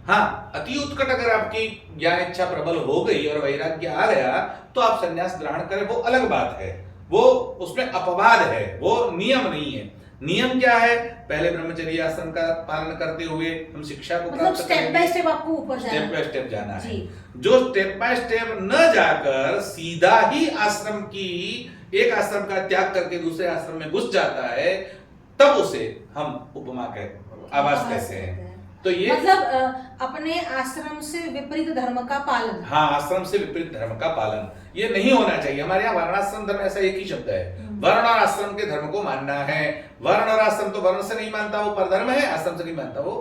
हाँ, अति उत्कट अगर आपकी ज्ञान इच्छा प्रबल हो गई और वैराग्य आ गया तो आप संन्यास ग्रहण करें, वो अलग बात है, वो उसमें अपवाद है, वो नियम नहीं है। नियम क्या है? पहले ब्रह्मचर्य आश्रम का पालन करते हुए हम शिक्षा को मतलब स्टेप बाय स्टेप आपको ऊपर जाना, स्टेप बाय स्टेप जाना है। जो स्टेप बाय स्टेप न जाकर सीधा ही आश्रम की एक आश्रम का त्याग करके दूसरे आश्रम में घुस जाता है, तब उसे हम उपमा कहते आवास कहते हैं। तो ये मतलब अपने आश्रम से विपरीत धर्म का पालन। हाँ, आश्रम से विपरीत धर्म का पालन ये नहीं होना चाहिए। हमारे यहाँ वर्णाश्रम धर्म ऐसा एक ही शब्द है, वर्ण और आश्रम के धर्म को मानना है। वर्ण और आश्रम तो वर्ण से नहीं मानता वो परधर्म है, आश्रम से नहीं मानता वो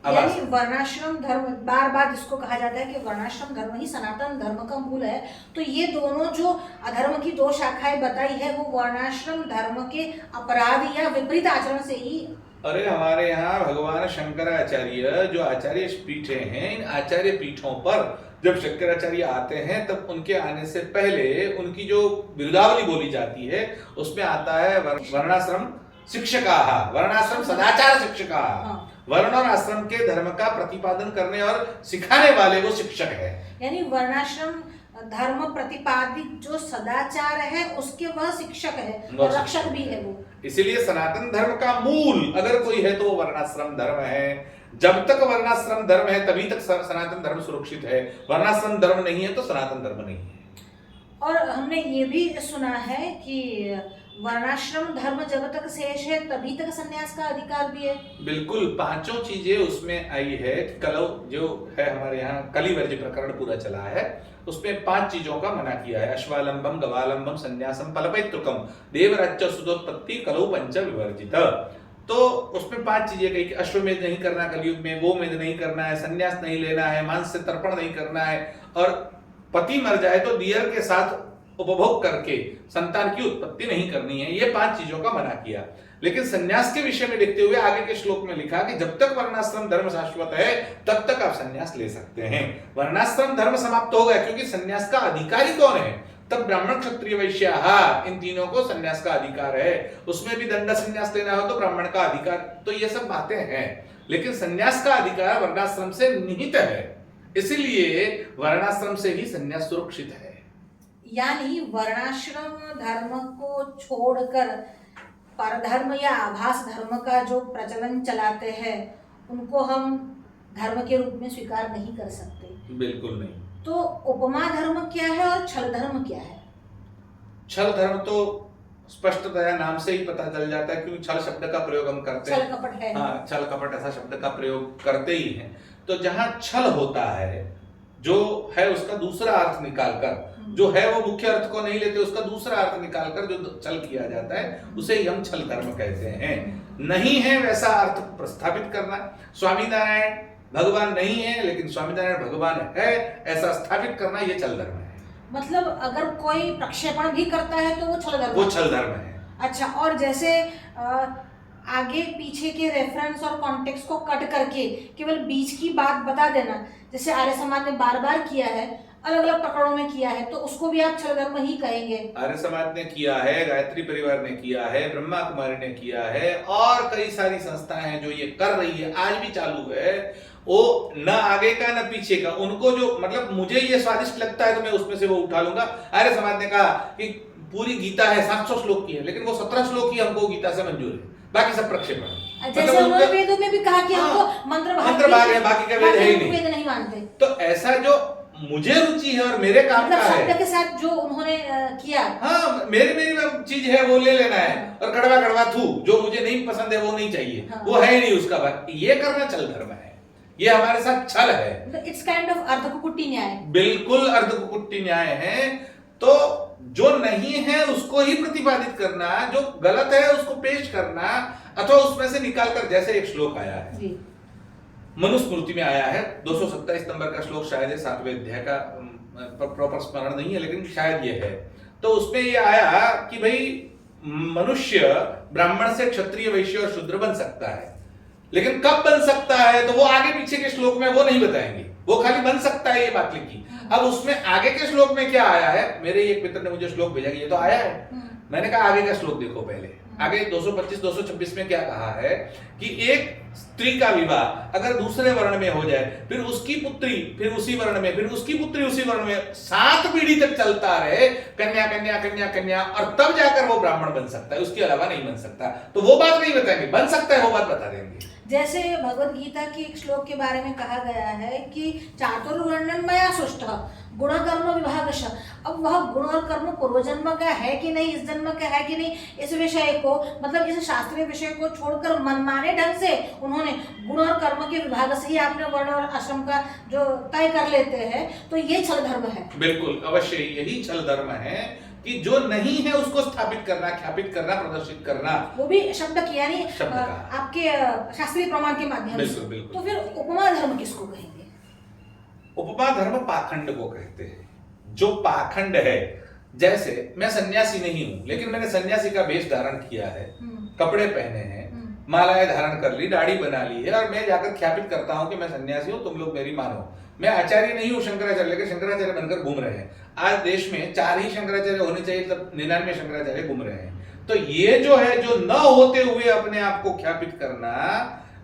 यानी वर्णाश्रम धर्म, बार बार इसको कहा जाता है कि वर्णाश्रम धर्म ही सनातन धर्म का मूल है। तो ये दोनों जो अधर्म की दो शाखाएं बताई है वो वर्णाश्रम धर्म के अपराध या विपरीत आचरण से ही। अरे हमारे यहाँ भगवान शंकराचार्य जो आचार्य पीठे हैं, इन आचार्य पीठों पर जब शंकराचार्य आते हैं तब उनके आने से पहले उनकी जो बिरुदावली बोली जाती है उसमें आता है वर्णाश्रम शिक्षकाः, वर्णाश्रम सदाचार शिक्षकाः। वर्ण और आश्रम के धर्म का प्रतिपादन करने और सिखाने वाले वो शिक्षक है। यानी वर्णाश्रम धर्म प्रतिपादित जो सदाचार है उसके वह शिक्षक है, रक्षक भी है वो। इसीलिए सनातन धर्म का मूल अगर कोई है तो वो वर्णाश्रम धर्म है। जब तक वर्णाश्रम धर्म है तभी तक सनातन धर्म सुरक्षित है। वर्णाश्रम धर्म नहीं है तो सनातन धर्म नहीं है। और हमने ये भी सुना है कि वर्णाश्रम धर्म जब तक शेष है तभी तक संन्यास का अधिकार भी है। बिल्कुल, पांचों चीजें उसमें आई है। कलौ जो है हमारे यहाँ कलिवर्ज प्रकरण पूरा चला है, उसमें 5 चीजों का मना किया है। अश्वालंबम, गवालंबम, संन्यासम, फलपैतृकम, देवराज्य सुतोत्पत्ति, कलौ पंच विवर्जित। तो उसमें 5 चीजें कही कि अश्वमेध नहीं करना कलयुग में, गोमेध नहीं करना है, संन्यास नहीं लेना है, मांस से तर्पण नहीं करना है, और पति मर जाए तो दियर के साथ उपभोग करके संतान की उत्पत्ति नहीं करनी है। ये 5 चीजों का मना किया। लेकिन संन्यास के विषय में देखते हुए आगे के श्लोक में लिखा कि जब तक वर्णाश्रम धर्म शाश्वत है तब तक आप संन्यास ले सकते हैं। वर्णाश्रम धर्म समाप्त हो गया क्योंकि संन्यास का अधिकारी कौन है? तब ब्राह्मण, क्षत्रिय, वैश्य, इन तीनों को संन्यास का अधिकार है। उसमें भी दंड संन्यास लेना हो तो ब्राह्मण का अधिकार। तो ये सब बातें हैं, लेकिन संन्यास का अधिकार वर्णाश्रम से निहित है, इसलिए वर्णाश्रम से ही संन्यास सुरक्षित है। यानी वर्णाश्रम धर्म को छोड़कर परधर्म या आभास धर्म का जो प्रचलन चलाते हैं उनको हम धर्म के रूप में स्वीकार नहीं कर सकते। बिल्कुल नहीं। तो उपमा धर्म क्या है और छल धर्म क्या है? छल धर्म तो स्पष्टतया नाम से ही पता चल जाता है, क्योंकि छल शब्द का प्रयोग हम करते हैं। छल कपट है। हाँ, छल कपट ऐसा शब्द का प्रयोग करते ही हैं। तो जहां छल होता है, जो है उसका दूसरा अर्थ निकालकर, जो है वो मुख्य अर्थ को नहीं लेते, उसका दूसरा अर्थ निकालकर जो छल किया जाता है उसे ही हम छल धर्म कहते हैं। नहीं है वैसा अर्थ प्रस्थापित करना। स्वामी नारायण भगवान नहीं है लेकिन स्वामी नारायण भगवान है ऐसा स्थापित करना, ये छल धर्म है। मतलब अगर कोई प्रक्षेपण भी करता है तो वो छल धर्म, वो छल धर्म है। अच्छा, और जैसे आगे पीछे के रेफरेंस और कॉन्टेक्स्ट को कट करके केवल बीच की बात बता देना, जैसे आर्य समाज ने बार बार किया है, अलग अलग प्रकरणों में किया है, तो उसको भी आप छल धर्म ही कहेंगे। आर्य समाज ने किया है, गायत्री परिवार ने किया है, ब्रह्मा कुमारी ने किया है, और कई सारी संस्थाएं हैं जो ये कर रही है, आज भी चालू है। वो न आगे का न पीछे का, उनको जो मतलब मुझे ये स्वादिष्ट लगता है तो मैं उसमें से वो उठा लूंगा। आर्य समाज ने कहा कि पूरी गीता है 700 श्लोक की है, लेकिन वो 17 श्लोक ही हमको गीता से मंजूर है, बाकी सब प्रक्षेपण। जैसे उन्होंने वेदों में भी कहा कि हमको मंत्र भाग है, बाकी का वेद है ही वेद नहीं मानते। तो ऐसा जो मुझे रुचि है और मेरे काम का है, शब्द के साथ जो उन्होंने किया, हाँ मेरी चीज है वो ले लेना है, और कड़वा कड़वा थू जो मुझे नहीं पसंद है वो नहीं चाहिए, हाँ। वो है ही नहीं उसका बात। ये करना छल धर्म है, ये हमारे साथ छल है। इट्स काइंड ऑफ अर्धकुकुट्टी न्याय। बिल्कुल अर्धकुकुट्टी न्याय है। तो जो नहीं है उसको ही प्रतिपादित करना, जो गलत है उसको पेश करना, अथवा उसमें से निकालकर, जैसे एक श्लोक आया है जी। मनुस्मृति में आया है 227 नंबर का श्लोक, शायद 7वें अध्याय का, प्रॉपर स्मरण नहीं है लेकिन शायद ये है। तो उसमें ये आया कि भाई मनुष्य ब्राह्मण से क्षत्रिय, वैश्य और शूद्र बन सकता है, लेकिन कब बन सकता है तो वो आगे पीछे के श्लोक में वो नहीं बताएंगे, वो खाली बन सकता है ये बात लिखी। अब उसमें आगे के श्लोक में क्या आया है, मेरे एक मित्र ने मुझे श्लोक भेजा कि ये तो आया है, मैंने कहा आगे का श्लोक देखो पहले, आगे 225-226 में क्या कहा है कि एक स्त्री का विवाह अगर दूसरे वर्ण में हो जाए, फिर उसकी पुत्री फिर उसी वर्ण में, फिर उसकी पुत्री उसी वर्ण में, 7 पीढ़ी तक चलता रहे, कन्या कन्या कन्या कन्या, और तब जाकर वो ब्राह्मण बन सकता है, उसके अलावा नहीं बन सकता। तो वो बात नहीं बताएंगे, बन सकता है वो बात बता देंगे। जैसे भगवत गीता के एक श्लोक के बारे में कहा गया है कि चातुर्वर्ण्यम मया सृष्टः गुण कर्म विभागश। अब वह गुण और कर्म पूर्व जन्म का है कि नहीं, इस जन्म का है कि नहीं, इस विषय को मतलब इस शास्त्रीय विषय को छोड़कर मनमाने ढंग से उन्होंने गुण और कर्म के विभाग से ही आपने वर्ण और आश्रम का जो तय कर लेते हैं, तो ये छल धर्म है। बिल्कुल अवश्य यही छल धर्म है कि जो नहीं है उसको स्थापित करना, ख्यापित करना, प्रदर्शित करना, वो भी शब्द की यानी आपके शास्त्रीय प्रमाण के माध्यम से। बिल्कुल बिल्कुल। तो फिर उपमा धर्म किसको कहेंगे? उपमा धर्म पाखंड को कहते हैं। जो पाखंड है, जैसे मैं सन्यासी नहीं हूं लेकिन मैंने सन्यासी का वेश धारण किया है, कपड़े पहने हैं, मालाएं धारण कर ली, दाढ़ी बना ली है, और मैं जाकर ख्यापित करता हूं कि मैं सन्यासी हूं, तुम लोग मेरी मानो, मैं आचार्य नहीं हूं शंकराचार्य, लेकिन शंकराचार्य बनकर घूम रहे हैं। आज देश में 4 ही शंकराचार्य होने चाहिए, तब 99 शंकराचार्य घूम रहे हैं। तो ये जो है, जो न होते हुए अपने आप को ख्यापित करना,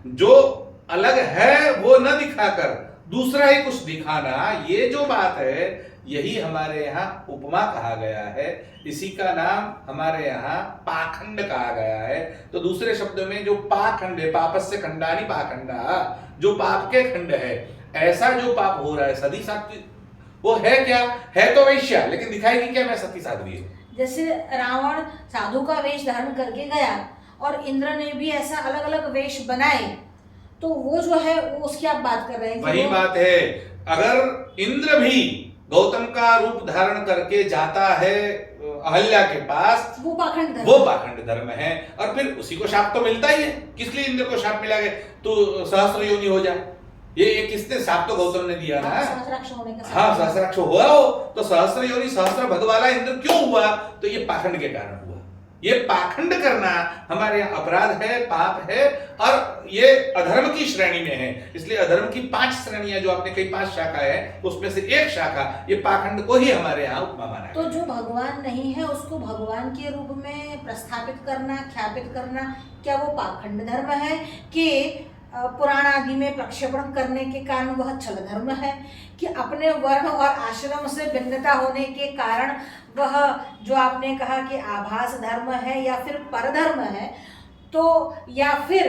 जो अलग है वो न दिखाकर दूसरा ही कुछ दिखाना, ये जो बात है यही हमारे यहाँ उपमा कहा गया है। इसी का नाम हमारे यहाँ पाखंड कहा गया है। तो दूसरे शब्दों में जो पाखंड है, पापस्य खंडानि पाखंडा, जो पाप के खंड है, ऐसा जो पाप हो रहा है सती साध्वी, वो है क्या? है तो वैश्या, लेकिन दिखाएगी क्या? मैं सती साध्वी हूं। जैसे रावण साधु का वेश धारण करके गया और इंद्र ने भी ऐसा अलग अलग वेश बनाए, तो वो जो है वो उसकी आप बात कर रहे हैं। वही बात है, अगर इंद्र भी गौतम का रूप धारण करके जाता है अहल्या के पास, वो पाखंड धर्म है। और फिर उसी को शाप तो मिलता ही है। किस लिए इंद्र को शाप मिला गया? तो सहस्त्र योनि हो जाए, ये किसने? शाप तो गौतम ने दिया ना। सहस्राक्ष होने का। हाँ, सहस्राक्ष हुआ हो तो सहस्त्र योनि सहस्त्र भग वाला इंद्र क्यों हुआ? तो ये पाखंड के कारण हुआ। ये पाखंड करना हमारे यहाँ अपराध है, पाप है, और ये अधर्म की श्रेणी में है। इसलिए अधर्म की 5 श्रेणियां जो आपने कही, 5 शाखा है, उसमें से एक शाखा ये पाखंड को ही हमारे यहाँ उपमा माना है। तो जो भगवान नहीं है उसको भगवान के रूप में प्रस्थापित करना, ख्यापित करना, क्या वो पाखंड धर्म है कि पुराण आदि में प्रक्षेपण करने के कारण वह छल धर्म है, कि अपने वर्ण और आश्रम से भिन्नता होने के कारण वह जो आपने कहा कि आभास धर्म है या फिर परधर्म है, तो या फिर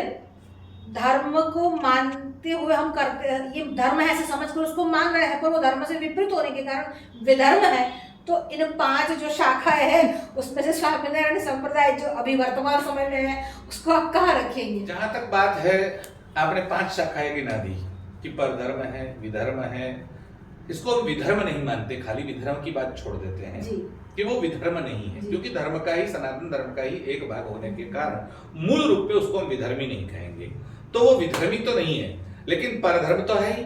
धर्म को मानते हुए हम करते, ये धर्म है ऐसे समझकर उसको मान रहे हैं, पर वो धर्म से विपरीत होने के कारण विधर्म है। तो इन 5 जो शाखाएं हैं उसमें से स्वामीनारायण संप्रदाय जो अभी वर्तमान समय में है उसको आप कहाँ रखेंगे? जहां तक बात है, आपने 5 शाखाएं गिना दी कि परधर्म है, विधर्म है। इसको हम विधर्म नहीं मानते, खाली विधर्म की बात छोड़ देते हैं कि वो विधर्म नहीं है, क्योंकि धर्म का ही, सनातन धर्म का ही एक भाग होने के कारण मूल रूप पे उसको हम विधर्मी नहीं कहेंगे। तो वो विधर्मी तो नहीं है, लेकिन परधर्म तो है ही,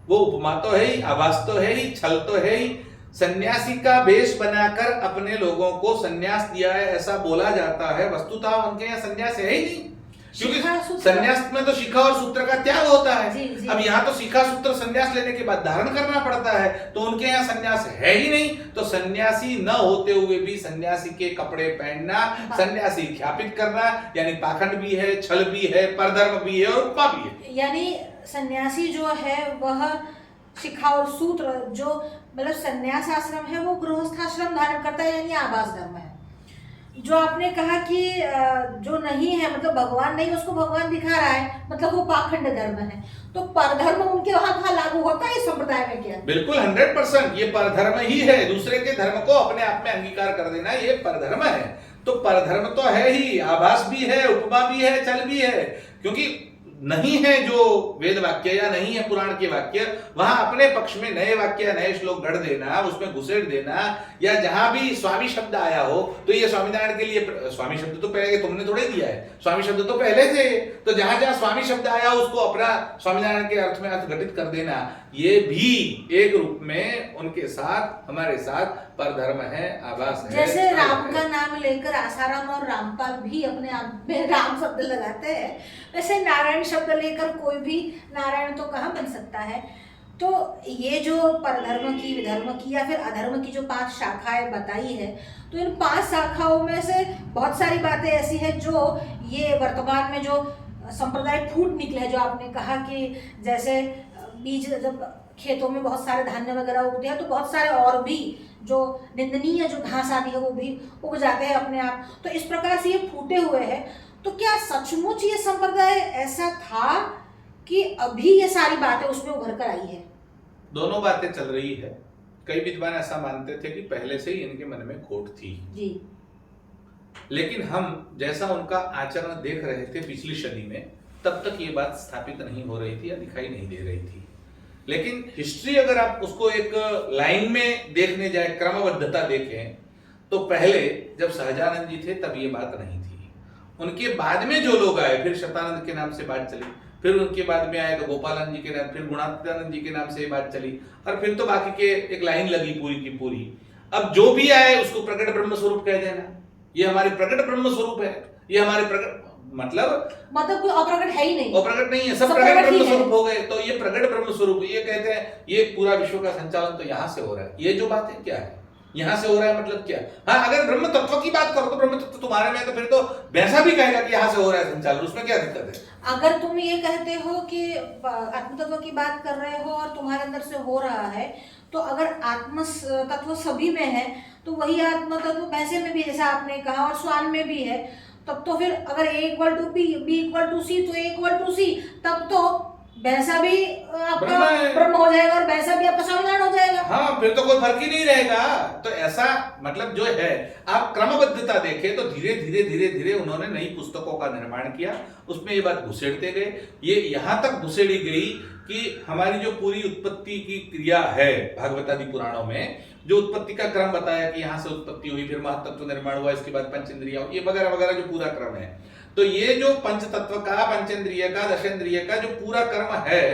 वो उपमा तो है ही, आभास तो है ही, छल तो है ही। सन्यासी का वेश बनाकर अपने लोगों को सन्यास दिया है ऐसा बोला जाता है, वस्तुतः उनके यहाँ सन्यास है ही नहीं, क्योंकि सन्यास में तो शिखा और सूत्र का त्याग होता है। जी। अब यहाँ तो शिखा सूत्र सन्यास लेने के बाद धारण करना पड़ता है, तो उनके यहाँ सन्यास है ही नहीं। तो सन्यासी न होते हुए भी सन्यासी के कपड़े पहनना, सन्यासी ख्यापित करना, यानी पाखंड भी है, छल भी है, परधर्म भी है और उपमा भी है। यानी सन्यासी जो है वह शिखा और सूत्र, जो मतलब सन्यास आश्रम है वो गृहस्थाश्रम धारण करता है, यानी आभास धर्म है। जो आपने कहा कि जो नहीं है, मतलब भगवान नहीं, उसको भगवान दिखा रहा है, मतलब वो पाखंड धर्म है। तो परधर्म उनके वहां कहाँ लागू होता है इस संप्रदाय में? क्या बिल्कुल 100% ये परधर्म ही है। दूसरे के धर्म को अपने आप में अंगीकार कर देना, ये परधर्म है। तो परधर्म तो है ही, आभास भी है, उपमा भी है, छल भी है। क्योंकि नहीं है जो वेद वाक्य या नहीं है पुराण के वाक्य, वहां अपने पक्ष में नए वाक्य या नए श्लोक गढ़ देना, उसमें घुसेड़ देना, या जहां भी स्वामी शब्द आया हो तो ये स्वामीनारायण के लिए, स्वामी शब्द तो पहले तुमने थोड़े दिया है, स्वामी शब्द तो पहले थे, तो जहां जहां स्वामी शब्द आया उसको अपना स्वामीनारायण के अर्थ में अर्थ घटित कर देना, ये भी एक रूप में उनके साथ हमारे साथ परधर्म है, आभास है। जैसे राम का नाम लेकर आसाराम और रामपाल भी अपने आप में राम शब्द लगाते हैं, वैसे नारायण शब्द लेकर कोई भी नारायण तो कहाँ बन सकता है। तो ये जो परधर्म की, विधर्म की या फिर अधर्म की जो 5 शाखाएं बताई है, तो इन 5 शाखाओं में से बहुत सारी बातें ऐसी है जो ये वर्तमान में जो संप्रदाय फूट निकले, जो आपने कहा कि जैसे बीज जब खेतों में बहुत सारे धान्य वगैरह उगते हैं तो बहुत सारे और भी जो निंदनीय जो घास आदि है वो भी उग जाते हैं अपने आप। तो इस प्रकार से ये फूटे हुए हैं। तो क्या सचमुच ये संप्रदाय ऐसा था कि अभी ये सारी बातें उसमें उभर कर आई है? दोनों बातें चल रही है। कई विद्वान ऐसा मानते थे कि पहले से ही इनके मन में खोट थी जी, लेकिन हम जैसा उनका आचरण देख रहे थे पिछली सदी में, तब तक ये बात स्थापित नहीं हो रही थी या दिखाई नहीं दे रही थी। लेकिन हिस्ट्री अगर आप उसको एक लाइन में देखने जाए, क्रमबद्धता देखें, तो पहले जब सहजानंद जी थे तब ये बात नहीं थी। उनके बाद में जो लोग आए, फिर शतानंद के नाम से बात चली, फिर उनके बाद में आए तो गोपालानंद जी के नाम, फिर गुणातीतानंद जी के नाम से ये बात चली, और फिर तो बाकी के एक लाइन लगी पूरी की पूरी। अब जो भी आए उसको प्रकट ब्रह्म स्वरूप कह देना, ये हमारे प्रकट ब्रह्म स्वरूप है, ये हमारे प्रकट मतलब कोई अप्रकट है ही नहीं, अप्रकट नहीं है, सब प्रकट ब्रह्म स्वरूप हो गए। तो ये प्रकट ब्रह्म स्वरूप, ये कहते हैं ये पूरा विश्व का संचालन तो यहाँ से हो रहा है। ये जो बात है क्या है, यहाँ से हो रहा है मतलब क्या? हाँ, अगर ब्रह्म तत्व की बात करो तो ब्रह्म तत्व तुम्हारे में है, तो फिर तो वैसा भी कहेगा कि यहाँ से हो रहा है संचालन, उसमें क्या दिक्कत है? अगर तुम ये कहते हो कि आत्म तत्व की बात कर रहे हो और तुम्हारे अंदर से हो रहा है, तो अगर आत्म तत्व सभी में है तो वही आत्म तत्व भैंसे में भी, जैसा आपने कहा, और स्वान में भी है, तब तो फिर अगर A = B, B = C, तो A = C, तब तो भैंसा भी आपका ब्रह्म हो जाएगा और भैंसा भी आपका स्वामीनारायण हो जाएगा। हाँ, फिर तो कोई फर्क ही नहीं रहेगा। तो ऐसा मतलब जो है, आप क्रमबद्धता देखें तो धीरे धीरे धीरे धीरे उन्होंने नई पुस्तकों का निर्माण किया, उसमें ये बात घुसेड़ते गए। ये यहाँ तक घुसेड़ी गई कि हमारी जो पूरी उत्पत्ति की क्रिया है भागवत आदि पुराणों में, जो उत्पत्ति का क्रम बताया कि यहाँ से उत्पत्ति हुई, फिर महातत्व निर्माण हुआ, इसके बाद पंचेंद्रिय, ये वगैरह वगैरह जो पूरा क्रम है, तो ये जो पंच तत्व का, पंचेंद्रिय का, दशेंद्रिय का जो पूरा क्रम है,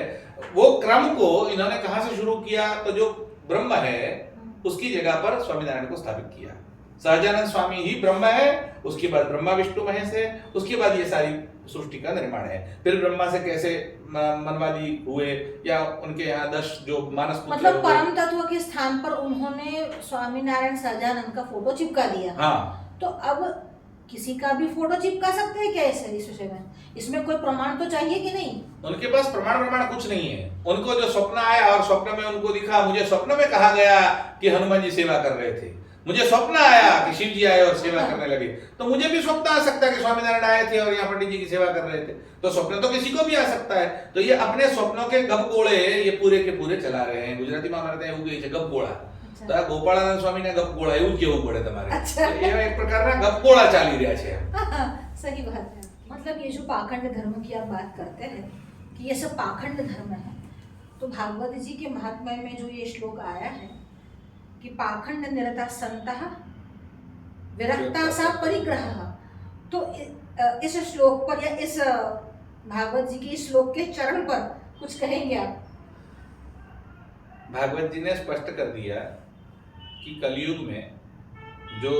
वो क्रम को इन्होंने कहां से शुरू किया? तो जो ब्रह्म है उसकी जगह पर स्वामीनारायण को स्थापित किया। सहजानंद स्वामी ही ब्रह्म है, उसके बाद ब्रह्मा विष्णु महेश है, उसके बाद ये सारी सृष्टि का निर्माण है। फिर ब्रह्मा से कैसे मनवादी हुए, या उनके यहाँ 10 जो मानस पुत्र, मतलब परम तत्व के स्थान पर उन्होंने स्वामीनारायण सहजानंद का फोटो चिपका दिया। हाँ, तो अब किसी का भी फोटो चिपका सकते हैं क्या इस विषय में? इसमें कोई प्रमाण तो चाहिए कि नहीं? उनके पास प्रमाण कुछ नहीं है। उनको जो स्वप्न आया और स्वप्न में उनको दिखा, मुझे स्वप्न में कहा गया कि हनुमान जी सेवा कर रहे थे, मुझे स्वप्न आया कि शिव जी आए और सेवा करने लगे, तो मुझे भी स्वप्न आ सकता है कि स्वामीनारायण आए थे और यहाँ पंडित जी की सेवा कर रहे थे। तो स्वप्न तो किसी को भी आ सकता है। तो ये अपने स्वप्नों के गपगोले ये पूरे के पूरे चला रहे हैं। गुजराती में हमारे એવું કહે છે ગપગોળા, તો આ ગોપાળાનંદ સ્વામીના ગપગોળા એવું જ કહેવું પડે તમારે। अच्छा, ये एक प्रकारना गपगोळा ચાલી રહ્યા છે। सही बात है। मतलब ये जो पाखंड धर्म की आप बात करते हैं कि ये सब पाखंड धर्म है, तो भागवत जी के महात्म्य में जो ये श्लोक आया है कि पाखंड निरता संतः विरक्ता सा परिग्रह, तो इस श्लोक पर या इस भागवत जी के इस श्लोक के चरण पर कुछ कहेंगे आप? भागवत जी ने स्पष्ट कर दिया कि कलयुग में जो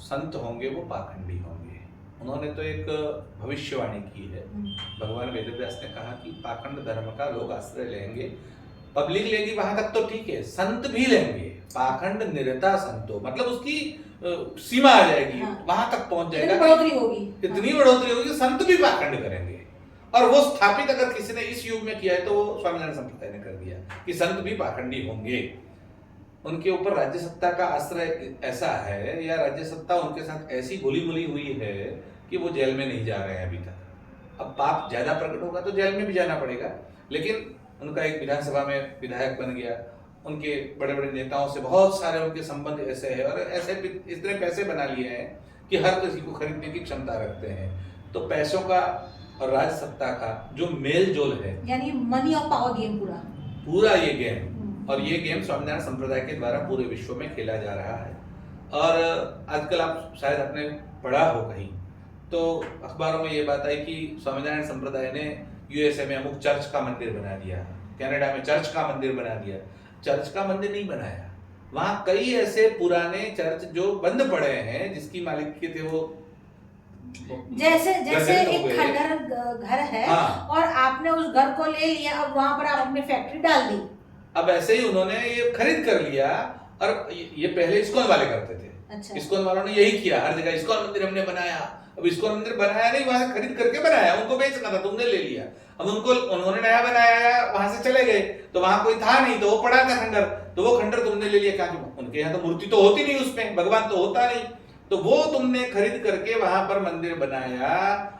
संत होंगे वो पाखंडी होंगे। उन्होंने तो एक भविष्यवाणी की है। भगवान वेदव्यास ने कहा कि पाखंड धर्म का लोग आश्रय लेंगे, पब्लिक लेगी वहां तक तो ठीक है, संत भी लेंगे। पाखंड निरता संतो मतलब उसकी सीमा आ जाएगी, हाँ, वहां तक पहुंच जाएगा, बढ़ोतरी होगी, इतनी बढ़ोतरी होगी, संत भी पाखंड करेंगे। और वो स्थापित अगर किसी ने इस युग में किया है तो वो स्वामीनारायण संप्रदाय ने कर दिया कि संत भी पाखंडी होंगे। उनके ऊपर राज्य सत्ता का आश्रय ऐसा है, या राज्य सत्ता उनके साथ ऐसी घुली मिली हुई है कि वो जेल में नहीं जा रहे हैं अभी तक। अब पाप ज्यादा प्रकट होगा तो जेल में भी जाना पड़ेगा, लेकिन उनका एक विधानसभा में विधायक बन गया, उनके बड़े बड़े नेताओं से बहुत सारे उनके संबंध ऐसे हैं, और ऐसे इतने पैसे बना लिए हैं कि हर किसी को खरीदने की क्षमता रखते हैं। तो पैसों का और राजसत्ता का जो मेल जोल है, यानी मनी और पावर गेम पूरा ये गेम, और ये गेम स्वामीनारायण संप्रदाय के द्वारा पूरे विश्व में खेला जा रहा है। और आजकल आप शायद आपने पढ़ा हो कहीं, तो अखबारों में ये बात आई कि स्वामीनारायण संप्रदाय ने यूएसए में अमुक चर्च का मंदिर बना दिया, कनाडा में चर्च का मंदिर बना दिया। चर्च का मंदिर नहीं बनाया, वहाँ कई ऐसे पुराने चर्च जो बंद पड़े हैं, जिसकी मालिक के थे वो जैसे एक खंडहर घर है, हाँ। और आपने उस घर को ले लिया, अब वहां पर आप अपनी फैक्ट्री डाल दी। अब ऐसे ही उन्होंने ये खरीद कर लिया, और ये पहले इस्कॉन वाले करते थे। अच्छा। इस्कॉन वालों ने यही किया, हर जगह इस्कॉन मंदिर हमने बनाया। अब इस्कॉन मंदिर बनाया नहीं, वहां से खरीद करके बनाया, उनको बेचना था, तुमने ले लिया। अब उन्होंने नया बनाया, वहां से चले गए, तो वहां कोई था नहीं, तो वो पड़ा था खंडर, तो वो खंडर तुमने ले लिया। क्या उनके यहाँ तो मूर्ति तो होती नहीं, उसमें भगवान तो होता नहीं, तो वो तुमने खरीद करके वहां पर मंदिर बनाया,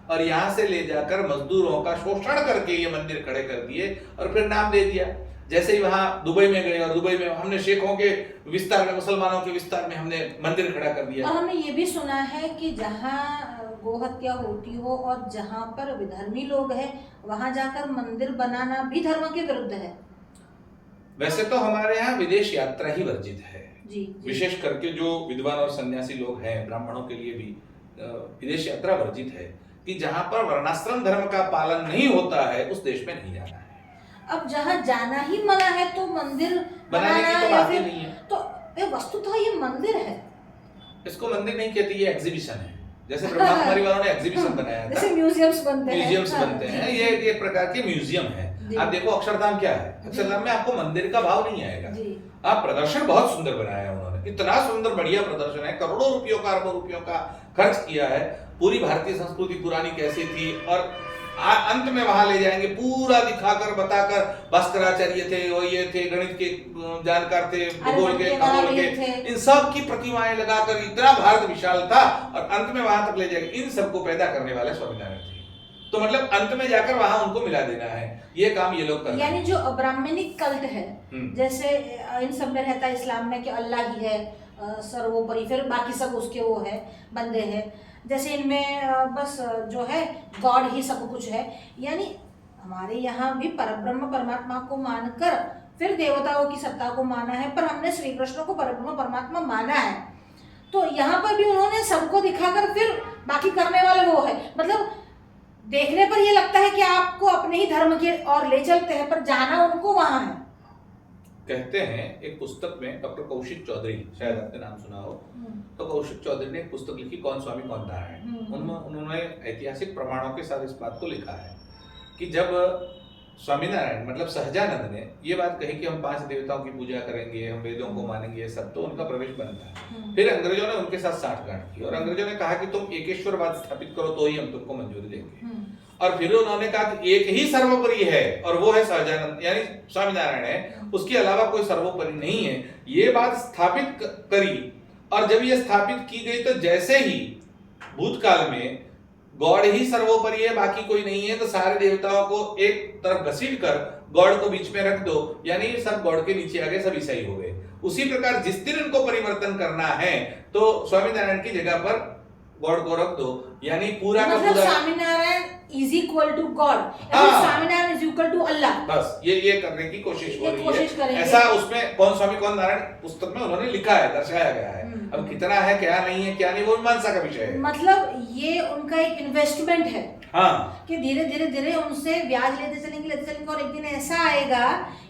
और यहाँ से ले जाकर मजदूरों का शोषण करके ये मंदिर खड़े कर दिए, और फिर नाम दे दिया। जैसे ही वहां दुबई में गए, और दुबई में हमने शेखों के विस्तार में, मुसलमानों के विस्तार में हमने मंदिर खड़ा कर दिया। और हमने ये भी सुना है कि जहाँ गोहत्या होती हो और जहाँ पर विधर्मी लोग हैं, वहां जाकर मंदिर बनाना भी धर्म के विरुद्ध है। वैसे तो हमारे यहाँ विदेश यात्रा ही वर्जित है, जी। विशेष करके जो विद्वान और सन्यासी लोग हैं, ब्राह्मणों के लिए भी विदेश यात्रा वर्जित है, कि जहाँ पर वर्णाश्रम धर्म का पालन नहीं होता है, उस देश में नहीं जाना है। अब जहाँ जाना ही मना है, तो मंदिर बनाने की तो या बात ही फिर नहीं है। तो ये वस्तुतः ये मंदिर है। इसको मंदिर नहीं कहते, ये एग्जीबिशन है। जैसे ब्रह्मा कुमारी वालों ने एग्जीबिशन बनाया था, जैसे म्यूजियम्स बनते हैं। म्यूजियम्स हाँ, बनते जी, हैं, जी। ये एक प्रकार के म्यूजियम है। जी। आप देखो अक्षरधाम क्या है, अक्षरधाम में आपको मंदिर का भाव नहीं आएगा। जी। आप प्रदर्शन बहुत सुंदर बनाया है उन्होंने, इतना सुंदर बढ़िया प्रदर्शन है, करोड़ों रुपयों का, अरबों रुपयों का खर्च किया है। पूरी भारतीय संस्कृति पुरानी कैसी थी, और अंत में वहां ले जाएंगे पूरा दिखाकर, बताकर, भास्कराचार्य थे, वो ये थे, गणित के जानकार थे, भूगोल के, खगोल के, इन सब की प्रतिमाएं लगाकर, इतना भारत विशाल था, और अंत में वहां तक ले जाएंगे। इन सबको पैदा करने वाले स्वामीनारायण थे, तो मतलब अंत में जाकर वहां उनको मिला देना है, ये काम ये लोग कर रहे हैं। यानी जो अब्राह्मणिक कल्ट है, जैसे इन सब में रहता है इस्लाम में कि अल्लाह ही है सर्वोपरि, फिर बाकी सब उसके वो है, बंदे हैं। जैसे इनमें बस जो है गॉड ही सब कुछ है, यानी हमारे यहाँ भी परब्रह्म परमात्मा को मानकर फिर देवताओं की सत्ता को माना है, पर हमने श्री कृष्ण को परब्रह्म परमात्मा माना है। तो यहाँ पर भी उन्होंने सबको दिखाकर फिर बाकी करने वाले वो है। मतलब देखने पर ये लगता है कि आपको अपने ही धर्म के और ले चलते हैं, पर जाना उनको वहां है। कहते हैं एक पुस्तक में डॉक्टर कौशिक चौधरी, शायद आपने नाम सुना हो, तो कौशिक चौधरी ने एक पुस्तक लिखी, कौन स्वामी कौन नारायण। उनमें उन्होंने ऐतिहासिक प्रमाणों के साथ इस बात को लिखा है कि जब स्वामीनारायण मतलब सहजानंद ने ये बात कही कि हम 5 देवताओं की पूजा करेंगे, हम वेदों को मानेंगे, सब, तो उनका प्रवेश बनता है। फिर अंग्रेजों ने उनके साथ साठगांठ की, और अंग्रेजों ने कहा कि तुम एकेश्वरवाद स्थापित करो तो ही हम तुमको मंजूरी देंगे। और फिर उन्होंने कहा कि एक ही सर्वोपरि है, और वो है सहजानंद, यानी स्वामीनारायण है, उसके अलावा कोई सर्वोपरि नहीं है। ये बात स्थापित करी, और जब ये स्थापित की गई, तो जैसे ही भूतकाल में गॉड ही सर्वोपरि है, बाकी कोई नहीं है, तो सारे देवताओं को एक तरफ घसीट कर गॉड को बीच में रख दो, यानी सब गॉड के नीचे आ गए, सब ईसाई हो गए। उसी प्रकार जिस दिन इनको परिवर्तन करना है, तो स्वामीनारायण की जगह पर गॉड को रख दो, यानी पूरा का पूरा Swaminarayan is equal to God, Swaminarayan is equal to Allah. बस ये करने की कोशिश हो रही है। ऐसा उसमें कौन स्वामी कौन नारायण पुस्तक में उन्होंने लिखा है, दर्शाया गया है। अब कितना है, क्या नहीं है, क्या नहीं, वो मीमांसा का विषय है। मतलब ये उनका एक इन्वेस्टमेंट है, हाँ, कि धीरे धीरे धीरे उनसे ब्याज लेते चलेंगे, और एक दिन ऐसा आएगा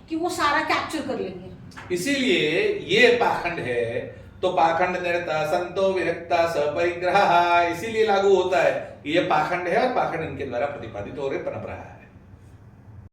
कि वो सारा कैप्चर कर लेंगे। इसीलिए ये पाखंड है, तो पाखंड निरता संतो विरक्ता सपरिग्रह, इसीलिए लागू होता है। ये पाखंड है, और पाखंड इनके द्वारा प्रतिपादित हो रहे, पनप रहा है।